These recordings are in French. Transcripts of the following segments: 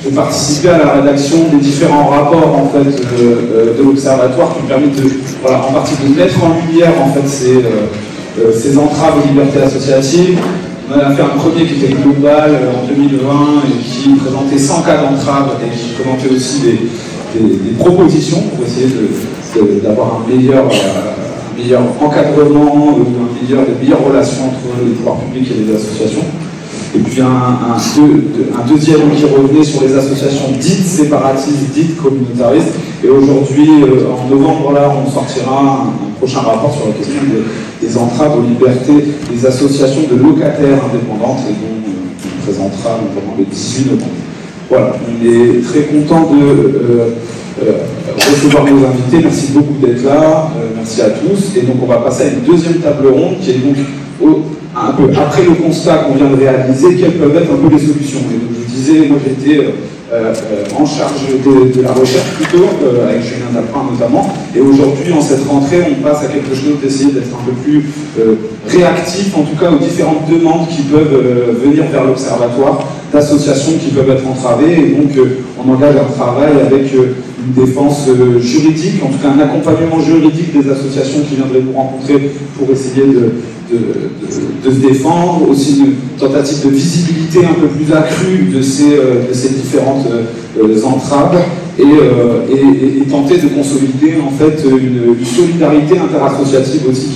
j'ai participé à la rédaction des différents rapports en fait, de l'Observatoire qui permettent de, voilà, en partie de mettre en lumière en fait, ces entraves aux libertés associatives. On a fait un premier qui était global en 2020 et qui présentait 100 cas d'entraves et qui commentait aussi des propositions pour essayer d'avoir un meilleur encadrement, des meilleures relations entre les pouvoirs publics et les associations. Et puis un deuxième qui revenait sur les associations dites séparatistes, dites communautaristes. Et aujourd'hui, en novembre, là, on sortira un prochain rapport sur la question des entraves aux libertés des associations de locataires indépendantes, et dont on présentera notamment le 18 novembre. Voilà, on est très content de recevoir nos invités. Merci beaucoup d'être là. Merci à tous. Et donc, on va passer à une deuxième table ronde qui est donc un peu après le constat qu'on vient de réaliser, quelles peuvent être un peu les solutions. Et donc, je disais, moi j'étais en charge de la recherche plutôt, avec Julien Dalpin notamment, et aujourd'hui, en cette rentrée, on passe à quelque chose d'essayer d'être un peu plus réactif, en tout cas aux différentes demandes qui peuvent venir vers l'Observatoire, d'associations qui peuvent être entravées, et donc on engage un travail avec une défense juridique, en tout cas un accompagnement juridique des associations qui viendraient nous rencontrer pour essayer de se défendre, aussi une tentative de visibilité un peu plus accrue de ces différentes entraves et tenter de consolider en fait une solidarité interassociative aussi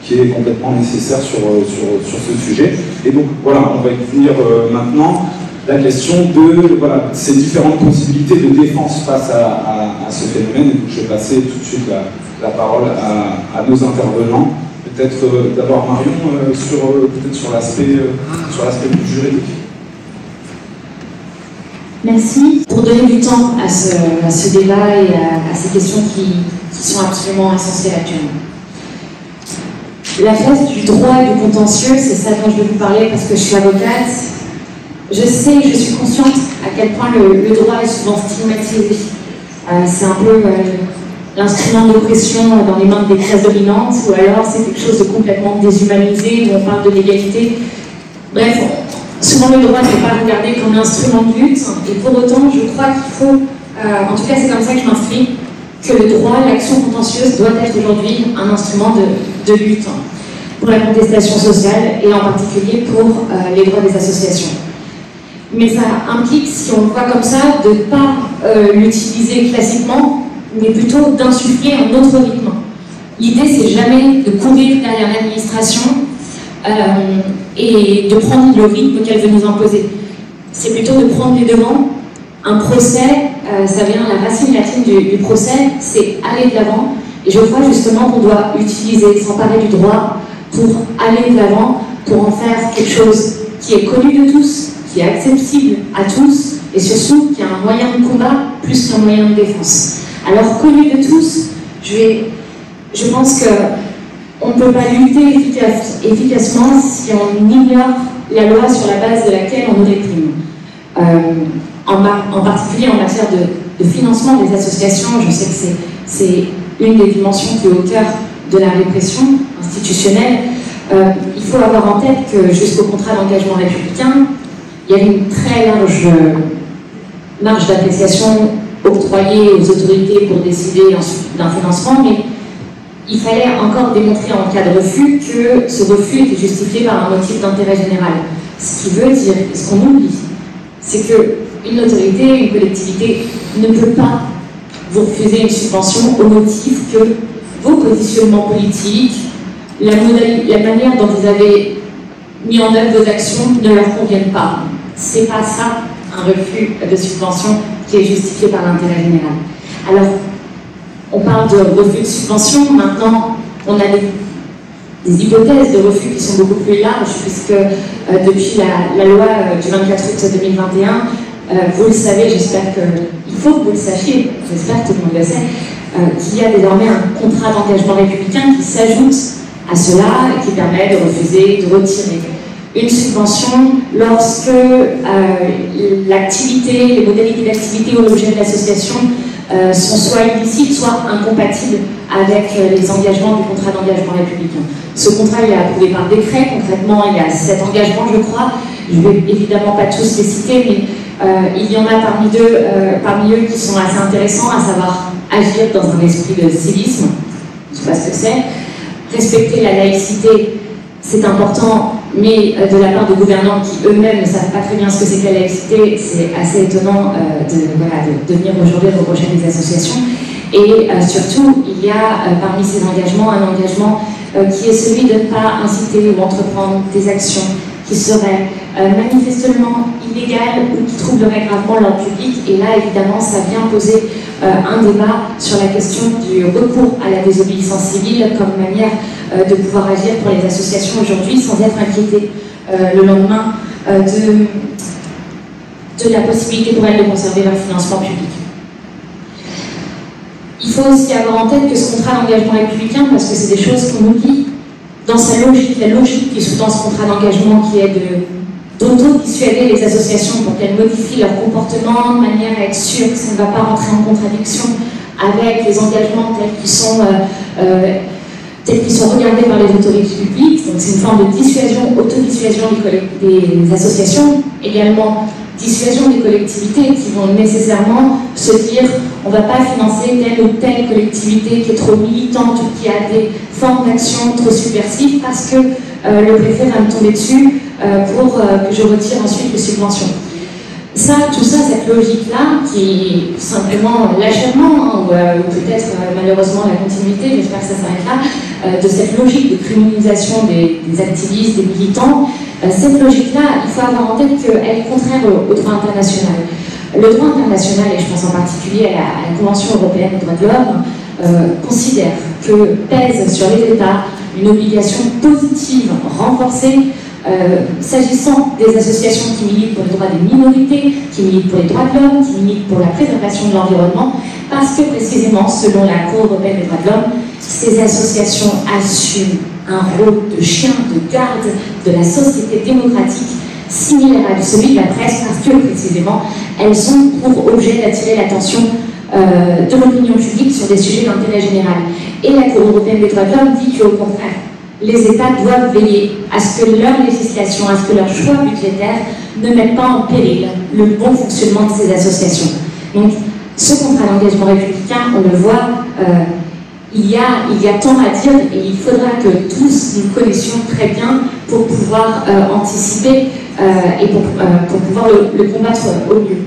qui est complètement nécessaire sur ce sujet. Et donc voilà, on va y venir maintenant. La question de ces différentes possibilités de défense face à ce phénomène. Et donc, je vais passer tout de suite la parole à nos intervenants. Peut-être d'abord Marion peut-être sur l'aspect plus juridique. Merci pour donner du temps à ce débat et à ces questions qui sont absolument essentielles actuellement. La place du droit et du contentieux, c'est ça dont je vais vous parler parce que je suis avocate. Je sais, je suis consciente à quel point le droit est souvent stigmatisé. C'est un peu l'instrument d'oppression dans les mains des classes dominantes, ou alors c'est quelque chose de complètement déshumanisé, où on parle de l'égalité. Bref, souvent le droit n'est pas regardé comme un instrument de lutte, et pour autant, je crois qu'il faut, en tout cas c'est comme ça que je m'inscris, que le droit, l'action contentieuse doit être aujourd'hui un instrument de lutte pour la contestation sociale, et en particulier pour les droits des associations. Mais ça implique, si on le voit comme ça, de ne pas l'utiliser classiquement, mais plutôt d'insuffler un autre rythme. L'idée, c'est jamais de courir derrière l'administration et de prendre le rythme qu'elle veut nous imposer. C'est plutôt de prendre les devants. Un procès, ça vient, la racine latine du procès, c'est aller de l'avant. Et je crois justement qu'on doit utiliser, s'emparer du droit pour aller de l'avant, pour en faire quelque chose qui est connu de tous, qui est accessible à tous, et surtout qui a un moyen de combat plus qu'un moyen de défense. Alors, connu de tous, je pense qu'on ne peut pas lutter efficacement si on ignore la loi sur la base de laquelle on nous réprime. En particulier en matière de financement des associations, je sais que c'est une des dimensions qui est au cœur de la répression institutionnelle. Il faut avoir en tête que jusqu'au contrat d'engagement républicain, il y avait une très large marge d'appréciation octroyée aux autorités pour décider d'un financement, mais il fallait encore démontrer en cas de refus que ce refus était justifié par un motif d'intérêt général. Ce qui veut dire, et ce qu'on oublie, c'est qu'une autorité, une collectivité ne peut pas vous refuser une subvention au motif que vos positionnements politiques, la manière dont vous avez mis en œuvre vos actions ne leur conviennent pas. C'est pas ça, un refus de subvention qui est justifié par l'intérêt général. Alors, on parle de refus de subvention, maintenant on a des hypothèses de refus qui sont beaucoup plus larges, puisque depuis la loi du 24 août 2021, vous le savez, j'espère qu'il faut que vous le sachiez, j'espère que tout le monde le sait, qu'il y a désormais un contrat d'engagement républicain qui s'ajoute à cela et qui permet de refuser, de retirer une subvention lorsque l'activité, les modalités d'activité ou l'objet de l'association sont soit illicites, soit incompatibles avec les engagements du contrat d'engagement républicain. Ce contrat il est approuvé par décret, concrètement il y a 7 engagements je crois, Je ne vais évidemment pas tous les citer, mais il y en a parmi eux qui sont assez intéressants, à savoir agir dans un esprit de civisme, je ne sais pas ce que c'est, respecter la laïcité, c'est important, mais de la part de gouvernants qui eux-mêmes ne savent pas très bien ce que c'est que la laïcité, c'est assez étonnant de venir aujourd'hui reprocher des associations. Et surtout, il y a parmi ces engagements un engagement qui est celui de ne pas inciter ou entreprendre des actions qui seraient manifestement illégales ou qui troubleraient gravement l'ordre public. Et là, évidemment, ça vient poser un débat sur la question du recours à la désobéissance civile comme manière de pouvoir agir pour les associations aujourd'hui sans être inquiétées le lendemain de la possibilité pour elles de conserver leur financement public. Il faut aussi avoir en tête que ce contrat d'engagement républicain, parce que c'est des choses qu'on oublie, dans sa logique, la logique qui sous-tend ce contrat d'engagement qui est d'auto-dissuader les associations pour qu'elles modifient leur comportement de manière à être sûres que ça ne va pas rentrer en contradiction avec les engagements tels qu'ils sont regardés par les autorités publiques. Donc c'est une forme de dissuasion, autodissuasion des associations, également dissuasion des collectivités qui vont nécessairement se dire on ne va pas financer telle ou telle collectivité qui est trop militante ou qui a des formes d'action trop subversives parce que le préfet va me tomber dessus pour que je retire ensuite les subventions. Tout ça, cette logique-là, qui simplement l'achèvement, ou peut-être malheureusement la continuité, j'espère que ça s'arrête là, de cette logique de criminalisation des activistes, des militants, cette logique-là, il faut avoir en tête qu'elle est contraire au droit international. Le droit international, et je pense en particulier à la Convention européenne des droits de l'homme, considère que pèse sur les États une obligation positive renforcée s'agissant des associations qui militent pour les droits des minorités, qui militent pour les droits de l'homme, qui militent pour la préservation de l'environnement, parce que précisément, selon la Cour européenne des droits de l'homme, ces associations assument un rôle de chien de garde de la société démocratique similaire à celui de la presse, parce que précisément, elles ont pour objet d'attirer l'attention de l'opinion publique sur des sujets d'intérêt général. Et la Cour européenne des droits de l'homme dit qu'au contraire, les États doivent veiller à ce que leur législation, à ce que leurs choix budgétaires ne mettent pas en péril le bon fonctionnement de ces associations. Donc, ce contrat d'engagement républicain, on le voit, il y a tant à dire et il faudra que tous nous connaissions très bien pour pouvoir anticiper et pour pouvoir le combattre au mieux.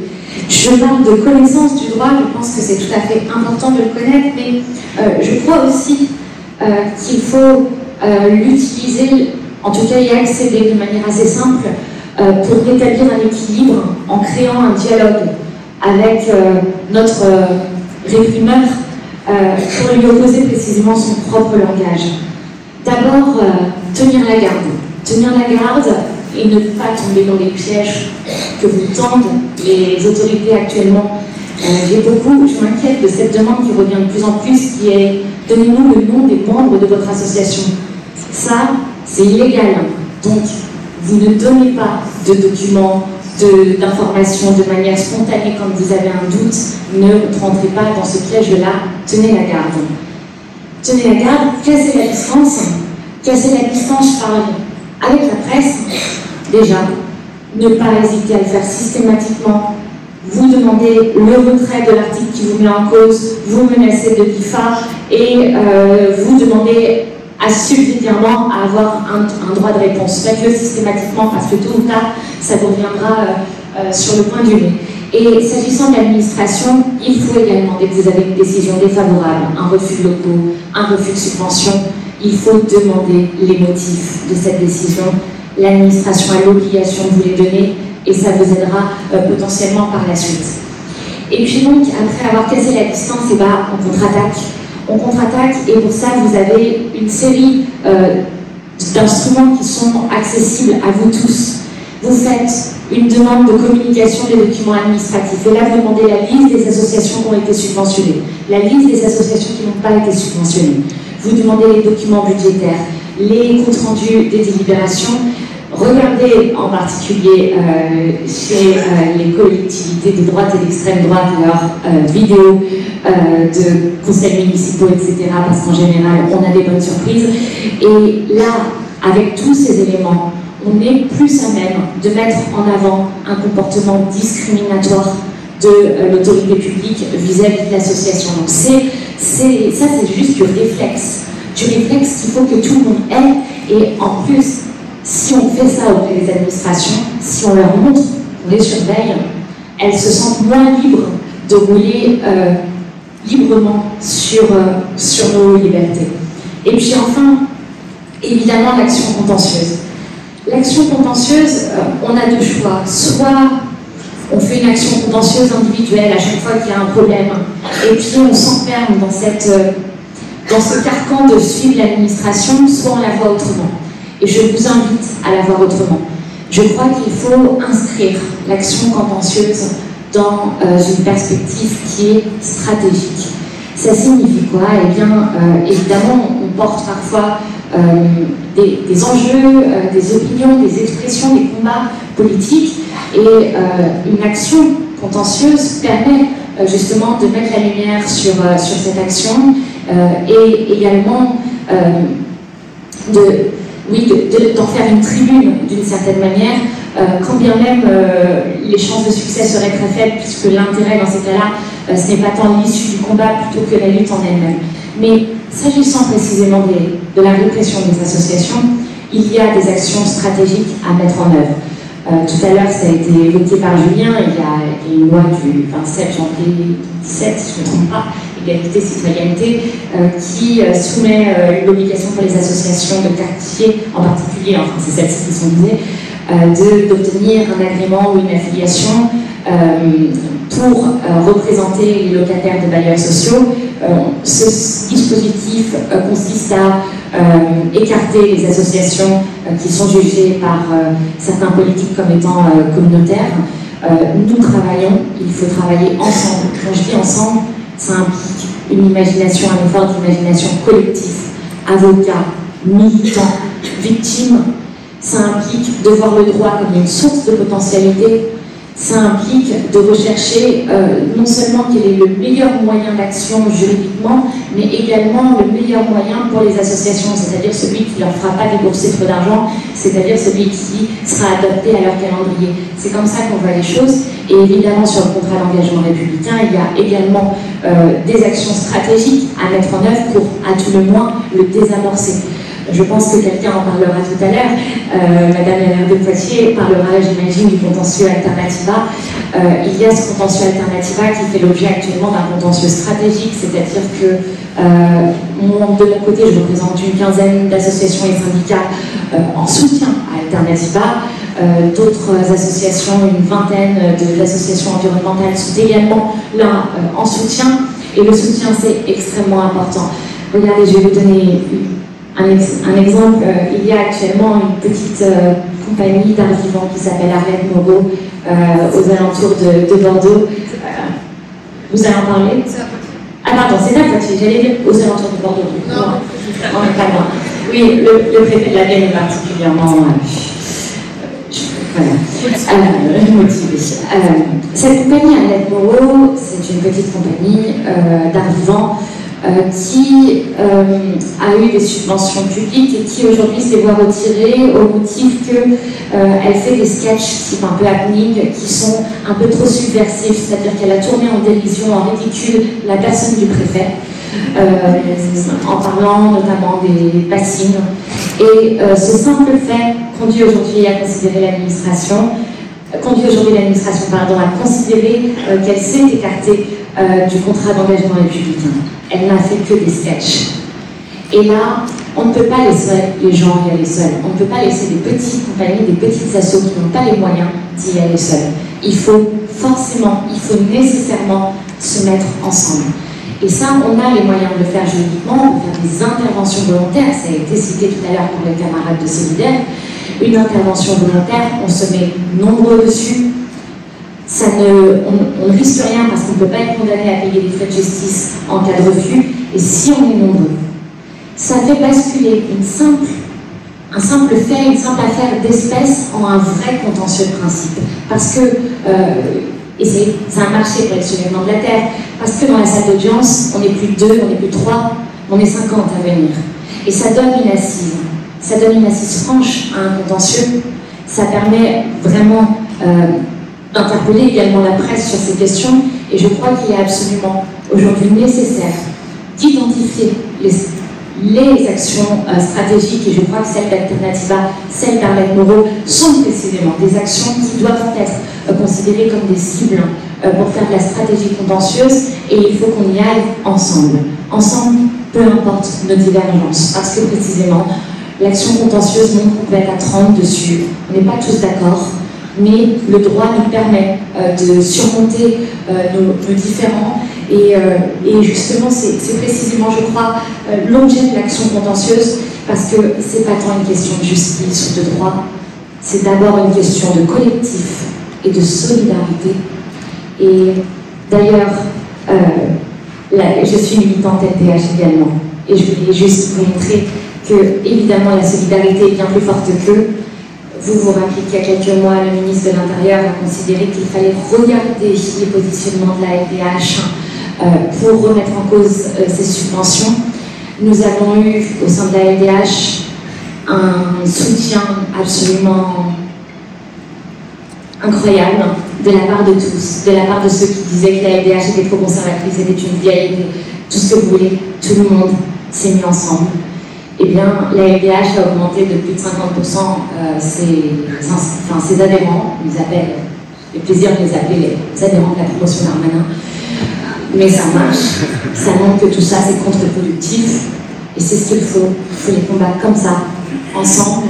Je parle de connaissance du droit, je pense que c'est tout à fait important de le connaître, mais je crois aussi qu'il faut l'utiliser, en tout cas y accéder de manière assez simple pour rétablir un équilibre en créant un dialogue avec notre réprimeur pour lui opposer précisément son propre langage. D'abord, tenir la garde. Tenir la garde et ne pas tomber dans les pièges que vous tendent les autorités actuellement. Je m'inquiète de cette demande qui revient de plus en plus, qui est « donnez-nous le nom des membres de votre association ». Ça, c'est illégal. Donc, vous ne donnez pas de documents, d'informations de manière spontanée quand vous avez un doute. Ne rentrez pas dans ce piège-là. Tenez la garde. Tenez la garde, cassez la distance. Cassez la distance, je parle avec la presse. Déjà, ne pas hésiter à le faire systématiquement. Vous demandez le retrait de l'article qui vous met en cause, vous menacez de l'IFA et vous demandez subsidiairement à avoir un droit de réponse. Faites-le systématiquement parce que tôt ou tard, ça vous reviendra sur le point du nez. Et s'agissant de l'administration, il faut également, dès que vous avez une décision défavorable, un refus de locaux, un refus de subvention, il faut demander les motifs de cette décision. L'administration a l'obligation de vous les donner et ça vous aidera potentiellement par la suite. Et puis donc, après avoir cassé la distance, on contre-attaque. On contre-attaque et pour ça, vous avez une série d'instruments qui sont accessibles à vous tous. Vous faites une demande de communication des documents administratifs. Et là, vous demandez la liste des associations qui ont été subventionnées, la liste des associations qui n'ont pas été subventionnées. Vous demandez les documents budgétaires, les comptes rendus des délibérations. Regardez en particulier chez les collectivités de droite et d'extrême droite leurs vidéos de conseils municipaux, etc. Parce qu'en général, on a des bonnes surprises. Et là, avec tous ces éléments, on est plus à même de mettre en avant un comportement discriminatoire de l'autorité publique vis-à-vis de l'association. Donc ça, c'est juste du réflexe qu'il faut que tout le monde ait. Et en plus, si on fait ça auprès des administrations, si on leur montre, on les surveille, elles se sentent moins libres de rouler librement sur nos libertés. Et puis enfin, évidemment, l'action contentieuse. L'action contentieuse, on a deux choix. Soit on fait une action contentieuse individuelle à chaque fois qu'il y a un problème, et puis on s'enferme dans ce carcan de suivre l'administration, soit on la voit autrement. Et je vous invite à la voir autrement. Je crois qu'il faut inscrire l'action contentieuse dans une perspective qui est stratégique. Ça signifie quoi? Eh bien, évidemment, on porte parfois des enjeux, des opinions, des expressions, des combats politiques, et une action contentieuse permet justement de mettre la lumière sur cette action et également d'en faire une tribune d'une certaine manière, quand bien même les chances de succès seraient très faibles, puisque l'intérêt dans ces cas-là, ce n'est pas tant l'issue du combat plutôt que la lutte en elle-même. Mais s'agissant précisément de la répression des associations, il y a des actions stratégiques à mettre en œuvre. Tout à l'heure, ça a été évoqué par Julien, il y a une loi du 27 janvier 2017, si je ne me trompe pas, égalité, citoyenneté, qui soumet l'obligation pour les associations de quartier, en particulier, enfin c'est celles-ci qui sont visées, d'obtenir un agrément ou une affiliation pour représenter les locataires de bailleurs sociaux. Ce dispositif consiste à écarter les associations qui sont jugées par certains politiques comme étant communautaires. Nous travaillons, il faut travailler ensemble. Quand je dis ensemble, ça implique une imagination, un effort d'imagination collectif, avocats, militants, victimes. Ça implique de voir le droit comme une source de potentialité. Ça implique de rechercher non seulement quel est le meilleur moyen d'action juridiquement, mais également le meilleur moyen pour les associations, c'est-à-dire celui qui ne leur fera pas débourser trop d'argent, c'est-à-dire celui qui sera adapté à leur calendrier. C'est comme ça qu'on voit les choses. Et évidemment, sur le contrat d'engagement républicain, il y a également des actions stratégiques à mettre en œuvre pour, à tout le moins, le désamorcer. Je pense que quelqu'un en parlera tout à l'heure. Madame Hélène de Poitiers parlera, j'imagine, du contentieux Alternativa. Il y a ce contentieux Alternativa qui fait l'objet actuellement d'un contentieux stratégique, c'est-à-dire que de mon côté, je représente une quinzaine d'associations et syndicats en soutien à Alternativa. D'autres associations, une vingtaine d'associations environnementales sont également là en soutien. Et le soutien, c'est extrêmement important. Regardez, je vais vous donner un exemple. Il y a actuellement une petite compagnie d'art vivant qui s'appelle Arlette Moreau aux alentours de Bordeaux. Vous allez en parler? Ah pardon, c'est à Poitiers, j'allais dire aux alentours de Bordeaux. Non, on n'est pas loin. Oui, le préfet de la Vienne est particulièrement motivé. Cette compagnie Arlette Moreau, c'est une petite compagnie d'art vivant qui a eu des subventions publiques et qui aujourd'hui se voit retirer au motif qu'elle fait des sketchs type un peu happening qui sont un peu trop subversifs, c'est-à-dire qu'elle a tourné en dérision, en ridicule la personne du préfet, en parlant notamment des bassines. Et ce simple fait conduit aujourd'hui à considérer l'administration, à considérer qu'elle s'est écartée du contrat d'engagement républicain. Elle n'a fait que des sketchs. Et là, on ne peut pas laisser les gens y aller seuls. On ne peut pas laisser des petites compagnies, des petites assos qui n'ont pas les moyens d'y aller seuls. Il faut nécessairement se mettre ensemble. Et ça, on a les moyens de le faire juridiquement, on peut faire des interventions volontaires, ça a été cité tout à l'heure par les camarades de Solidaire. Une intervention volontaire, on se met nombreux dessus. On ne risque rien parce qu'on ne peut pas être condamné à payer des frais de justice en cas de refus. Et si on est nombreux, ça fait basculer un simple fait, une simple affaire d'espèce en un vrai contentieux de principe. Parce que, et c'est un marché pour les soulèvements de la terre, parce que dans la salle d'audience, on n'est plus 2, on n'est plus 3, on est 50 à venir. Et ça donne une assise. ça donne une assise franche à un contentieux, ça permet vraiment d'interpeller également la presse sur ces questions, et je crois qu'il est absolument aujourd'hui nécessaire d'identifier les actions stratégiques, et je crois que celles d'Alternativa, celles d'Arlette Moreau, sont précisément des actions qui doivent être considérées comme des cibles pour faire de la stratégie contentieuse, et il faut qu'on y aille ensemble. Ensemble, peu importe nos divergences, parce que précisément, l'action contentieuse montre qu'on peut être à 30 dessus, on n'est pas tous d'accord, mais le droit nous permet de surmonter nos différends, et justement, c'est précisément, je crois, l'objet de l'action contentieuse, parce que c'est pas tant une question de justice ou de droit, c'est d'abord une question de collectif et de solidarité. Et d'ailleurs, je suis militante LDH également, et je voulais juste vous montrer que, évidemment, la solidarité est bien plus forte qu'eux. Vous rappelez qu'il y a quelques mois, le ministre de l'Intérieur a considéré qu'il fallait regarder les positionnements de la LDH pour remettre en cause ces subventions. Nous avons eu, au sein de la LDH, un soutien absolument incroyable de la part de tous, de la part de ceux qui disaient que la LDH était trop conservatrice, était une vieille idée, tout ce que vous voulez, tout le monde s'est mis ensemble. Eh bien, la LDH a augmenté de plus de 50% ses adhérents, ils appellent, le plaisir de les appeler les adhérents de la promotion Darmanin, mais ça marche, ça montre que tout ça c'est contre-productif, et c'est ce qu'il faut les combattre comme ça, ensemble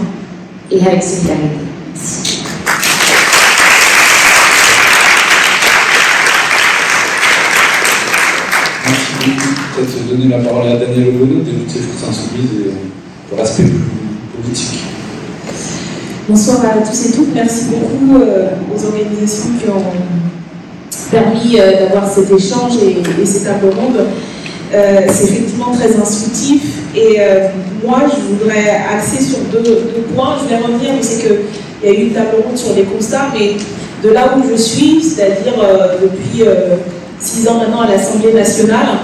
et avec solidarité. Merci. Peut-être donner la parole à Daniel Obono, député France Insoumise, et pour l'aspect plus politique. Bonsoir à tous et toutes. Merci beaucoup aux organisations qui ont permis d'avoir cet échange et ces tables rondes. C'est effectivement très instructif. Et moi, je voudrais axer sur deux points. Je voulais revenir, je sais qu'il y a eu une table ronde sur les constats, mais de là où je suis, c'est-à-dire depuis 6 ans maintenant à l'Assemblée nationale,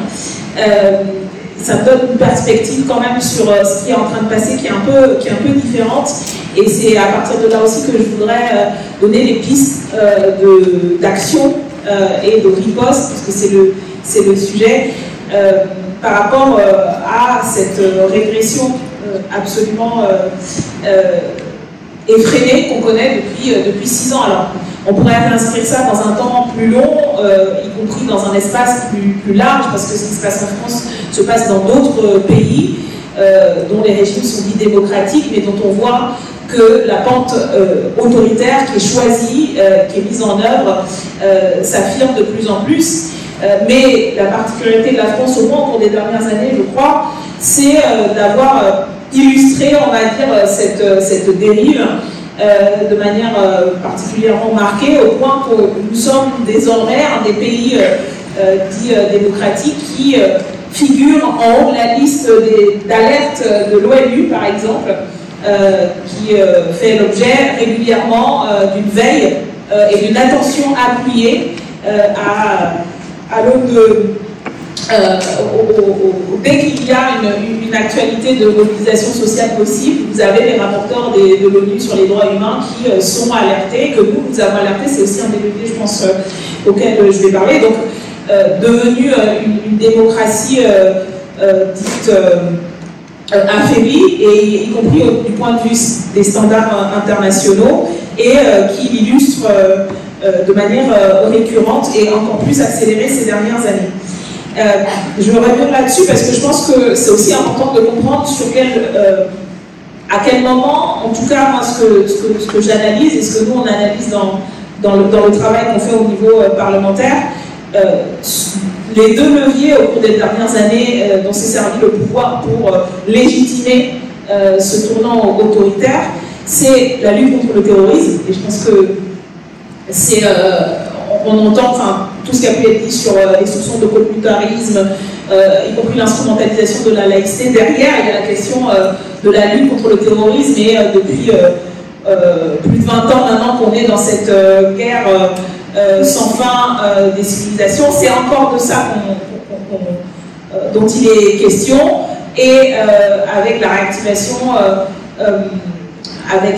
ça me donne une perspective quand même sur ce qui est en train de passer qui est un peu différente, et c'est à partir de là aussi que je voudrais donner les pistes d'action et de riposte, parce que c'est le sujet par rapport à cette régression absolument effrénée qu'on connaît depuis 6 ans. Alors, on pourrait inscrire ça dans un temps plus long, y compris dans un espace plus large, parce que ce qui se passe en France se passe dans d'autres pays, dont les régimes sont dits démocratiques, mais dont on voit que la pente autoritaire qui est choisie, qui est mise en œuvre, s'affirme de plus en plus. Mais la particularité de la France, au moins au cours des dernières années, je crois, c'est d'avoir illustré, on va dire, cette dérive de manière particulièrement marquée, au point que nous sommes désormais un des pays dits démocratiques qui figure en haut de la liste d'alerte de l'ONU, par exemple, qui fait l'objet régulièrement d'une veille et d'une attention appuyée à l'aune dès qu'il y a une actualité de mobilisation sociale possible, vous avez les rapporteurs de l'ONU sur les droits humains qui sont alertés, que nous avons alertés, c'est aussi un des leviers, je pense, auquel je vais parler. Donc, devenue une démocratie dite affaiblie, et y compris du point de vue des standards internationaux, et qui l'illustre de manière récurrente et encore plus accélérée ces dernières années. Je veux revenir là-dessus parce que je pense que c'est aussi important de comprendre à quel moment, en tout cas moi ce que j'analyse et ce que nous on analyse dans le travail qu'on fait au niveau parlementaire, les deux leviers au cours des dernières années dont s'est servi le pouvoir pour légitimer ce tournant autoritaire, c'est la lutte contre le terrorisme, et je pense que c'est on entend enfin, tout ce qui a pu être dit sur les soupçons de communautarisme, y compris l'instrumentalisation de la laïcité. Derrière, il y a la question de la lutte contre le terrorisme, et depuis plus de 20 ans maintenant qu'on est dans cette guerre sans fin des civilisations, c'est encore de ça dont il est question, et avec la réactivation avec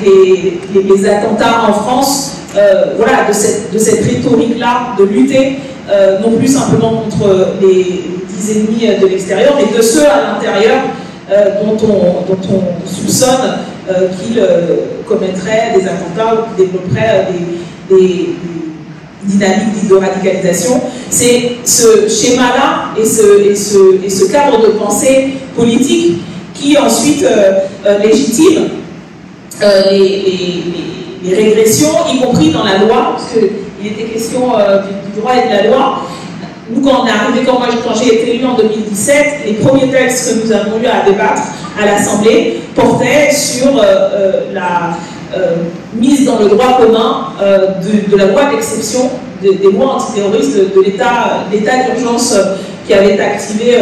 les attentats en France, voilà, de cette rhétorique-là, de lutter non plus simplement contre les 10 ennemis de l'extérieur, mais de ceux à l'intérieur dont on soupçonne qu'ils commettraient des attentats ou qu'ils développeraient des dynamiques de radicalisation. C'est ce schéma-là et ce cadre de pensée politique qui ensuite légitime les régressions, y compris dans la loi, parce qu'il était question du droit et de la loi. Nous, quand on est arrivé, quand j'ai été élu en 2017, les premiers textes que nous avons eu à débattre à l'Assemblée portaient sur la mise dans le droit commun de la loi d'exception des lois antiterroristes de l'état d'urgence qui avait été activé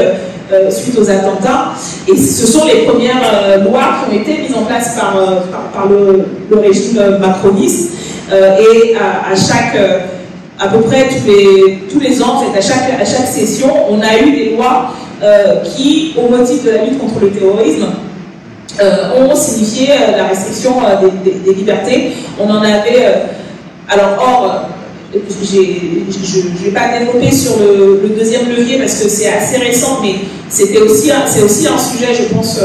suite aux attentats. Et ce sont les premières lois qui ont été mises en place par le régime macroniste. Et à peu près tous les ans, en fait, à chaque session, on a eu des lois qui, au motif de la lutte contre le terrorisme, ont signifié la restriction des libertés. On en avait... je ne vais pas développer sur le deuxième levier parce que c'est assez récent, mais c'est aussi un sujet, je pense,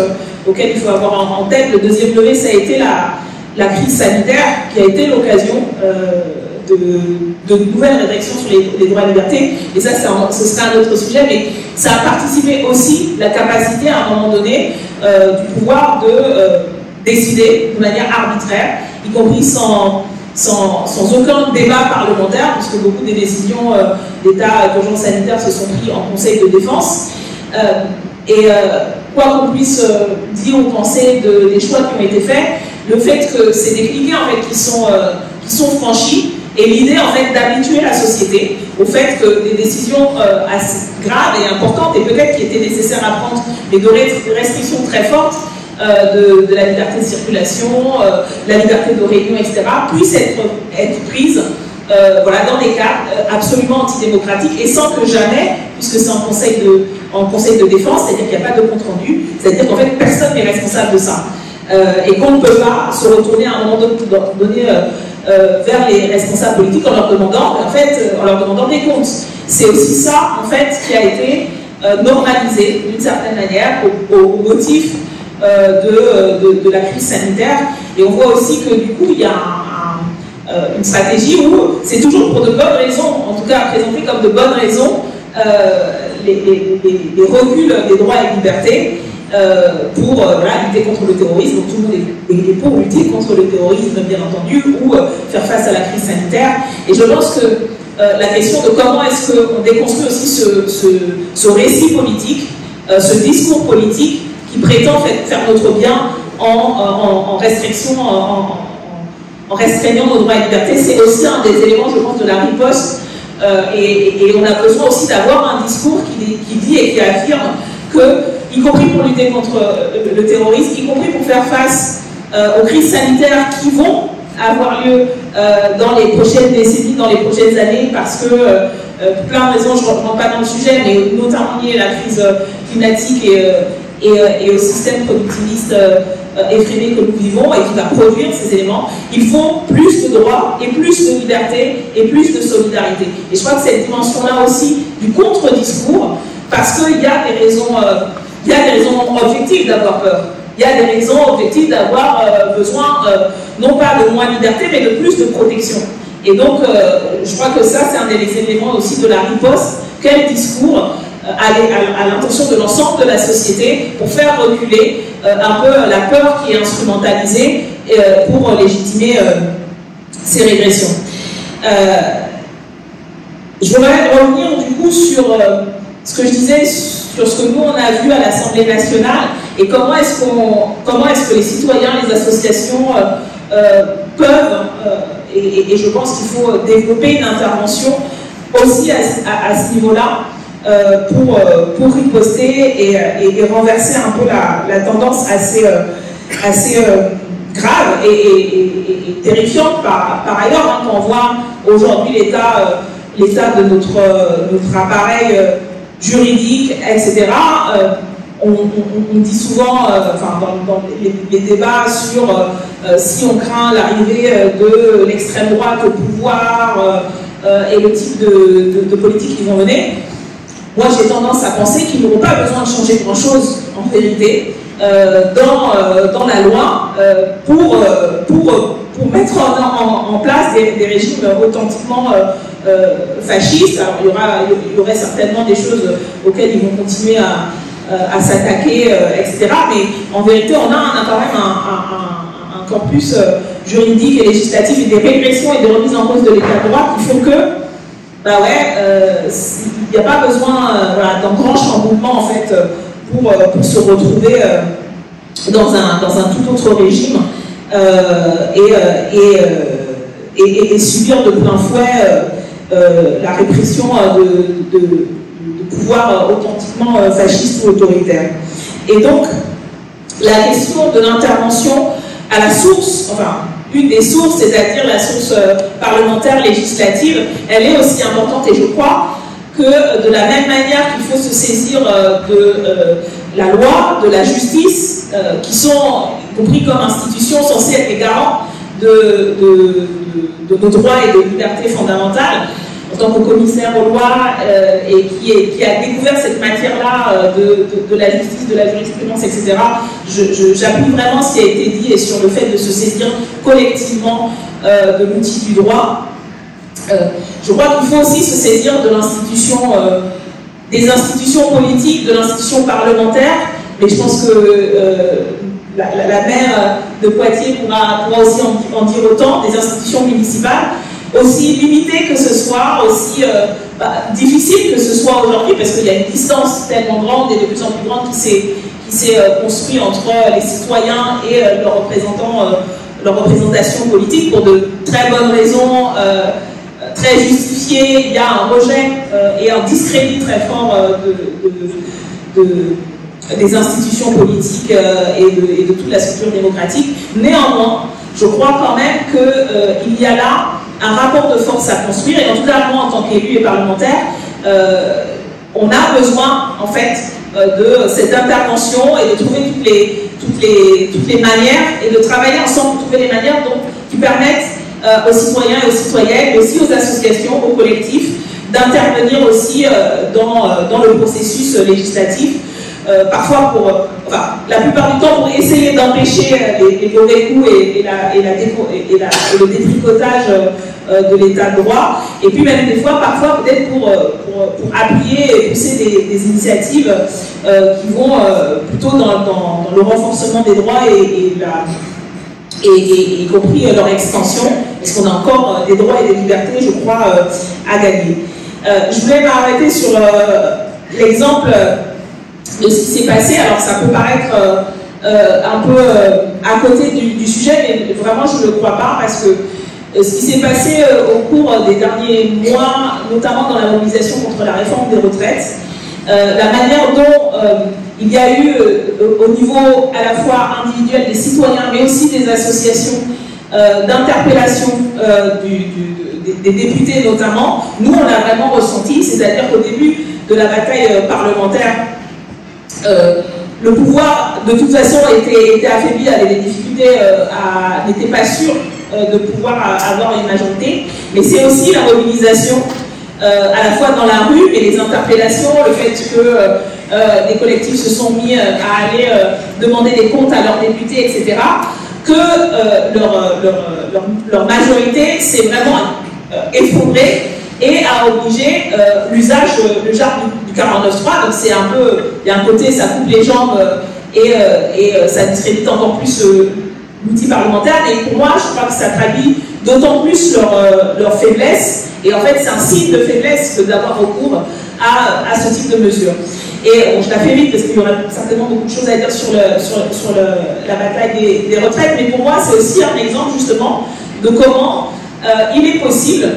auquel il faut avoir en tête. Le deuxième levier, ça a été la crise sanitaire qui a été l'occasion de nouvelles réflexions sur les droits et libertés. Et ça, ce sera un autre sujet, mais ça a participé aussi la capacité, à un moment donné, du pouvoir de décider de manière arbitraire, y compris sans aucun débat parlementaire, puisque beaucoup des décisions d'état d'urgence sanitaire se sont prises en Conseil de défense. Quoi qu'on puisse dire ou penser des choix qui ont été faits, le fait que c'est des cliquets en fait, qui sont franchis, et l'idée en fait d'habituer la société au fait que des décisions assez graves et importantes, et peut-être qui étaient nécessaires à prendre, mais de restrictions très fortes, de la liberté de circulation, la liberté de réunion, etc., puissent être prises dans des cas absolument antidémocratiques et sans que jamais, puisque c'est en conseil de défense, c'est-à-dire qu'il n'y a pas de compte-rendu, c'est-à-dire qu'en fait personne n'est responsable de ça. Et qu'on ne peut pas se retourner à un moment donné vers les responsables politiques en leur demandant des comptes. C'est aussi ça, en fait, qui a été normalisé d'une certaine manière au motif de la crise sanitaire. Et on voit aussi que du coup il y a une stratégie où c'est toujours pour de bonnes raisons, en tout cas présenté comme de bonnes raisons, les reculs des droits et libertés pour lutter contre le terrorisme. Donc tout le monde est pour lutter contre le terrorisme bien entendu, ou faire face à la crise sanitaire. Et je pense que la question de comment est-ce qu'on déconstruit aussi ce récit politique, ce discours politique qui prétend faire notre bien en restreignant nos droits et libertés, c'est aussi un des éléments, je pense, de la riposte. Et on a besoin aussi d'avoir un discours qui dit et qui affirme que, y compris pour lutter contre le terrorisme, y compris pour faire face aux crises sanitaires qui vont avoir lieu dans les prochaines décennies, dans les prochaines années, parce que plein de raisons, je ne rentre pas dans le sujet, mais notamment liées à la crise climatique et au système productiviste effréné que nous vivons et qui va produire ces éléments, il faut plus de droits et plus de liberté et plus de solidarité. Et je crois que cette dimension-là aussi du contre-discours, parce qu'il y a des raisons objectives d'avoir peur. Il y a des raisons objectives d'avoir besoin, non pas de moins de liberté, mais de plus de protection. Et donc, je crois que ça, c'est un des éléments aussi de la riposte. Quel discours à l'intention de l'ensemble de la société pour faire reculer un peu la peur qui est instrumentalisée pour légitimer ces régressions. Je voudrais revenir du coup sur ce que je disais, sur ce que nous on a vu à l'Assemblée nationale et comment est-ce que les citoyens, les associations peuvent, et je pense qu'il faut développer une intervention aussi à ce niveau-là, pour riposter et renverser un peu la tendance assez grave et terrifiante par ailleurs, quand on voit aujourd'hui l'état de notre appareil juridique, etc. on dit souvent, enfin, dans les débats sur si on craint l'arrivée de l'extrême droite au pouvoir et le type de politique qu'ils vont mener, moi j'ai tendance à penser qu'ils n'auront pas besoin de changer grand-chose en vérité dans la loi pour mettre en place des régimes authentiquement fascistes. Alors il y aurait certainement des choses auxquelles ils vont continuer à s'attaquer, etc. Mais en vérité, on a quand même un corpus juridique et législatif et des régressions et des remises en cause de l'état de droit qui font que, bah ouais, il n'y a pas besoin voilà, d'un grand chamboulement en fait pour se retrouver dans un tout autre régime et subir de plein fouet la répression de pouvoir authentiquement fasciste ou autoritaire. Et donc, la question de l'intervention à la source, enfin, une des sources, c'est-à-dire la source parlementaire législative, elle est aussi importante et je crois que de la même manière qu'il faut se saisir de la loi, de la justice, qui sont compris comme institutions censées être les garants de nos droits et de libertés fondamentales, en tant que commissaire aux lois et qui a découvert cette matière-là de la justice, de la jurisprudence, etc., j'appuie vraiment ce qui a été dit et sur le fait de se saisir collectivement de l'outil du droit. Je crois qu'il faut aussi se saisir de l'institution, des institutions politiques, de l'institution parlementaire, mais je pense que la maire de Poitiers pourra aussi en dire autant, des institutions municipales, aussi limitées que ce soit, aussi difficile que ce soit aujourd'hui, parce qu'il y a une distance tellement grande et de plus en plus grande qui s'est construite entre les citoyens et leurs représentants, leur représentation politique, pour de très bonnes raisons, très justifiées. Il y a un rejet et un discrédit très fort des institutions politiques et de toute la structure démocratique. Néanmoins, je crois quand même qu'il y a là un rapport de force à construire, et en tout cas, moi, en tant qu'élu et parlementaire, on a besoin, en fait, de cette intervention et de trouver toutes les manières, et de travailler ensemble pour trouver les manières qui permettent aux citoyens et aux citoyennes, mais aussi aux associations, aux collectifs, d'intervenir aussi dans le processus législatif, parfois la plupart du temps pour essayer d'empêcher les mauvais coups et le détricotage de l'état de droit, et puis même des fois, parfois peut-être pour appuyer et pousser des initiatives qui vont plutôt dans le renforcement des droits et y compris leur extension, parce qu'on a encore des droits et des libertés, je crois, à gagner. Je voulais m'arrêter sur l'exemple de ce qui s'est passé. Alors ça peut paraître un peu à côté du sujet, mais vraiment je ne le crois pas, parce que ce qui s'est passé au cours des derniers mois, notamment dans la mobilisation contre la réforme des retraites, la manière dont il y a eu au niveau à la fois individuel des citoyens, mais aussi des associations d'interpellation des députés notamment, nous on l'a vraiment ressenti, c'est-à-dire qu'au début de la bataille parlementaire, le pouvoir de toute façon était affaibli, avait des difficultés, n'était pas sûr de pouvoir avoir une majorité, mais c'est aussi la mobilisation à la fois dans la rue, et les interpellations, le fait que les collectifs se sont mis à aller demander des comptes à leurs députés, etc., que leur majorité s'est vraiment effondrée et a obligé l'usage du 49.3. Donc c'est un peu, il y a un côté, ça coupe les jambes et ça discrédite encore plus l'outil parlementaire. Et pour moi, je crois que ça traduit d'autant plus leur faiblesse. Et en fait, c'est un signe de faiblesse d'avoir recours à ce type de mesures. Et je la fais vite parce qu'il y aura certainement beaucoup de choses à dire sur la bataille des retraites. Mais pour moi, c'est aussi un exemple justement de comment il est possible,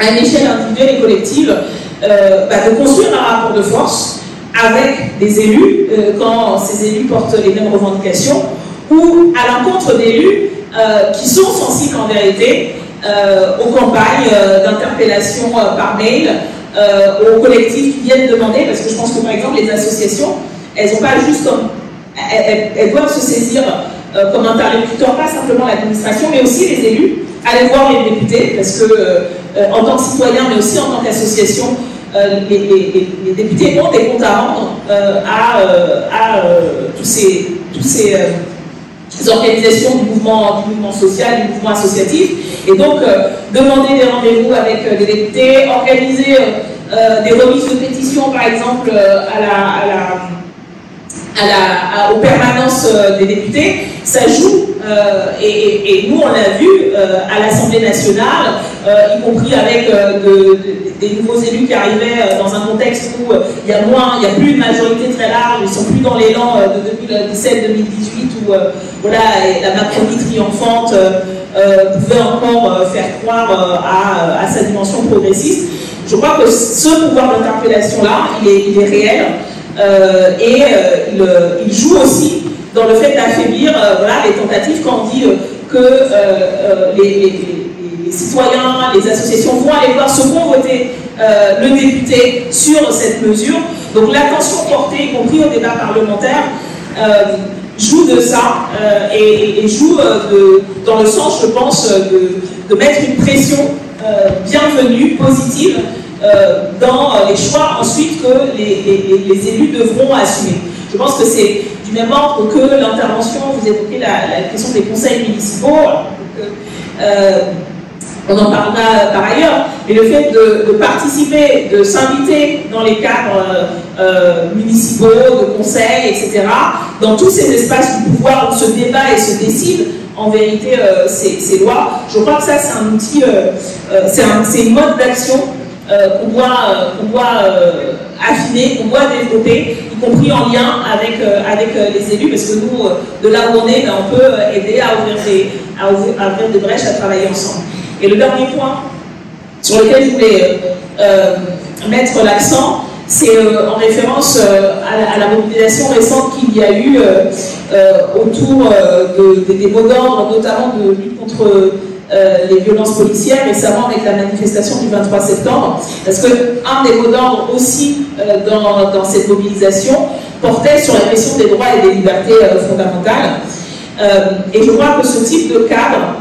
à une échelle individuelle et collective, de construire un rapport de force avec des élus, quand ces élus portent les mêmes revendications, ou à l'encontre d'élus qui sont sensibles en vérité aux campagnes d'interpellation par mail, aux collectifs qui viennent demander, parce que je pense que par exemple les associations, elles n'ont pas juste comme... Elles doivent se saisir comme interlocuteurs, pas simplement l'administration, mais aussi les élus, aller voir les députés, parce que en tant que citoyen, mais aussi en tant qu'association, les députés ont des comptes à rendre à tous ces organisations du mouvement social, du mouvement associatif. Et donc, demander des rendez-vous avec les députés, organiser des remises de pétitions, par exemple, aux permanences des députés, ça joue, et nous on l'a vu à l'Assemblée nationale, y compris avec des nouveaux élus qui arrivaient dans un contexte où il y a plus une majorité très large, ils ne sont plus dans l'élan de 2017-2018 où voilà, la Macronie triomphante pouvait encore faire croire à sa dimension progressiste. Je crois que ce pouvoir d'interpellation-là, il est réel. Il joue aussi dans le fait d'affaiblir voilà, les tentatives quand on dit que les citoyens, les associations vont aller voir ce qu'ont voté le député sur cette mesure. Donc l'attention portée, y compris au débat parlementaire, joue de ça et joue dans le sens, je pense, de mettre une pression bienvenue, positive, dans les choix ensuite que les élus devront assumer. Je pense que c'est du même ordre que l'intervention, vous évoquez la question des conseils municipaux, on en parlera par ailleurs, mais le fait de participer, de s'inviter dans les cadres municipaux, de conseils, etc., dans tous ces espaces du pouvoir où se débat et se décide en vérité ces lois, je crois que ça c'est un outil, c'est une mode d'action qu'on doit affiner, qu'on doit développer, y compris en lien avec les élus, parce que nous, de là où on est, on peut aider à ouvrir des brèches, à travailler ensemble. Et le dernier point sur lequel je voulais mettre l'accent, c'est en référence à la mobilisation récente qu'il y a eu autour des mots d'ordre, notamment de lutte contre les violences policières, récemment avec la manifestation du 23 septembre, parce qu'un des mots d'ordre aussi dans cette mobilisation portait sur la question des droits et des libertés fondamentales. Et je crois que ce type de cadre,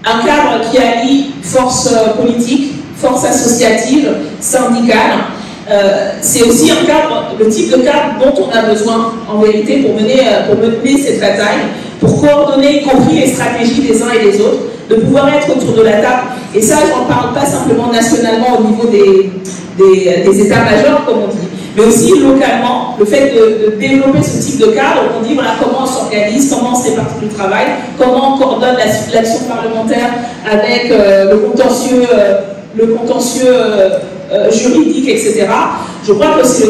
un cadre qui allie force politique, force associative, syndicale, c'est aussi un cadre, le type de cadre dont on a besoin en vérité pour mener cette bataille, pour coordonner y compris les stratégies des uns et des autres, de pouvoir être autour de la table. Et ça, je n'en parle pas simplement nationalement au niveau des états-majors, comme on dit, mais aussi localement, le fait de développer ce type de cadre, on dit voilà comment on s'organise, comment on se répartit le travail, comment on coordonne l'action parlementaire avec le contentieux juridique, etc. Je crois que c'est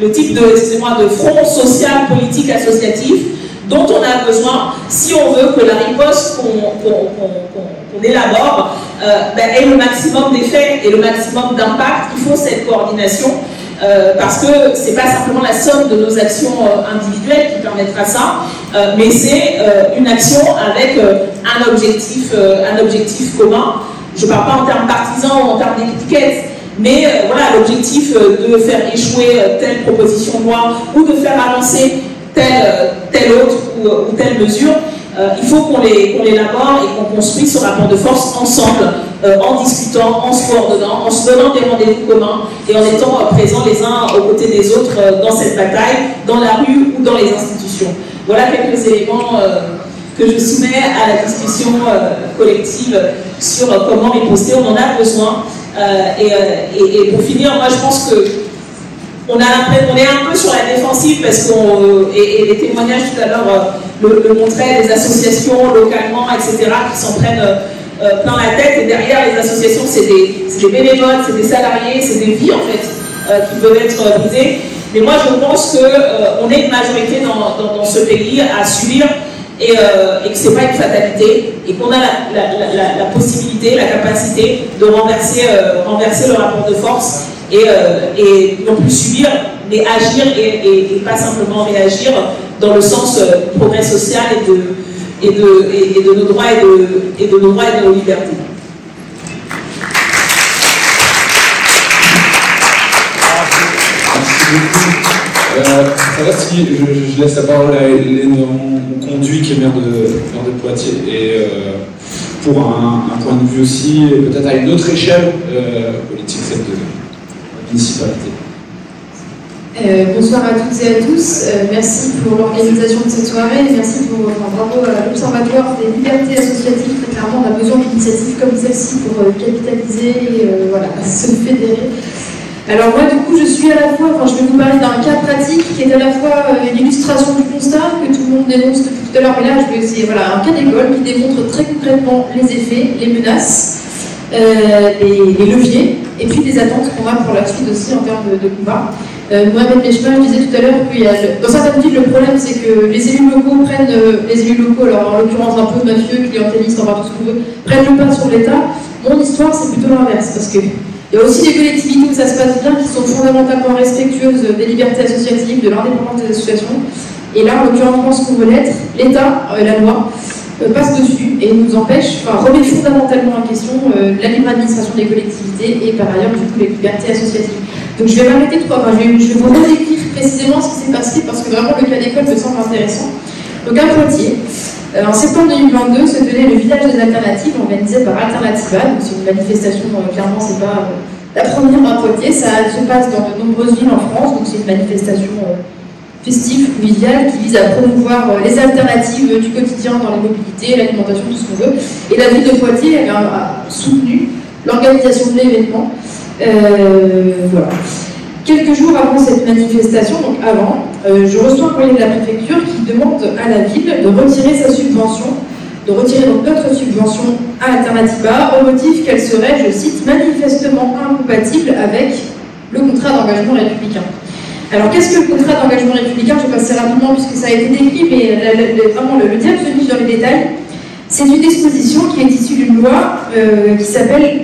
le type de front social, politique, associatif dont on a besoin si on veut que la riposte qu'on élabore ait le maximum d'effet et le maximum d'impact. Il faut cette coordination parce que c'est pas simplement la somme de nos actions individuelles qui permettra ça, mais c'est une action avec un objectif commun. Je ne parle pas en termes partisans ou en termes d'étiquettes, mais voilà, l'objectif de faire échouer telle proposition de loi ou de faire avancer telle autre ou telle mesure, il faut qu'on l'élabore et qu'on construise ce rapport de force ensemble, en discutant, en se coordonnant, en se donnant des rendez-vous communs et en étant présents les uns aux côtés des autres dans cette bataille, dans la rue ou dans les institutions. Voilà quelques éléments que je soumets à la discussion collective sur comment riposter. On en a besoin. Et pour finir, moi je pense que on est un peu sur la défensive parce et les témoignages tout à l'heure le montraient, des associations localement, etc., qui s'en prennent plein la tête. Et derrière les associations, c'est des bénévoles, c'est des salariés, c'est des vies en fait qui peuvent être brisées. Mais moi je pense qu'on est une majorité dans ce pays à subir et que ce n'est pas une fatalité et qu'on a la possibilité, la capacité de renverser le rapport de force et non plus subir, mais agir et pas simplement réagir dans le sens du progrès social et de nos droits et de nos libertés. Merci Ça va si je laisse la parole à Hélène Conduit, qui est maire de Poitiers, et pour un point de vue aussi, peut-être à une autre échelle politique, celle de la municipalité. Bonsoir à toutes et à tous. Merci pour l'organisation de cette soirée. Merci pour bravo à l'Observatoire des libertés associatives. Très clairement, on a besoin d'initiatives comme celle-ci pour capitaliser et voilà, se fédérer. Alors moi, du coup, je suis à la fois, je vais vous parler d'un cas pratique qui est à la fois une illustration du constat que tout le monde dénonce depuis tout à l'heure, mais là, je vais essayer, voilà, un cas d'école qui démontre très concrètement les effets, les menaces, les leviers, et puis les attentes qu'on a pour la suite aussi en termes de combat. Mohamed Mechma disait tout à l'heure que dans certaines villes, le problème c'est que les élus locaux prennent, alors en l'occurrence un peu mafieux, clientélistes, enfin tout ce qu'on veut, prennent le pas sur l'État. Mon histoire c'est plutôt l'inverse, parce que il y a aussi des collectivités où ça se passe bien, qui sont fondamentalement respectueuses des libertés associatives, de l'indépendance des associations. Et là, en l'occurrence, je pense qu'on veut l'être. L'État, la loi, passe dessus et nous empêche, remet fondamentalement en question la libre administration des collectivités et par ailleurs, du coup, les libertés associatives. Donc je vais m'arrêter je vais vous redécrire précisément ce qui s'est passé parce que vraiment le cas d'école me semble intéressant. Donc à Poitiers, en septembre 2022 se tenait le village des alternatives organisé par Alternativa. C'est une manifestation, clairement c'est pas la première à Poitiers, ça se passe dans de nombreuses villes en France, donc c'est une manifestation festive, conviviale, qui vise à promouvoir les alternatives du quotidien dans les mobilités, l'alimentation, tout ce qu'on veut. Et la ville de Poitiers a soutenu l'organisation de l'événement. Voilà. Quelques jours avant cette manifestation, donc avant, je reçois un courrier de la préfecture qui demande à la ville de retirer sa subvention, de retirer donc notre subvention à Alternativa au motif qu'elle serait, je cite, manifestement incompatible avec le contrat d'engagement républicain. Alors qu'est-ce que le contrat d'engagement républicain? Je vais passer rapidement puisque ça a été décrit, mais vraiment le diable se niche dans les détails. C'est une disposition qui est issue d'une loi qui s'appelle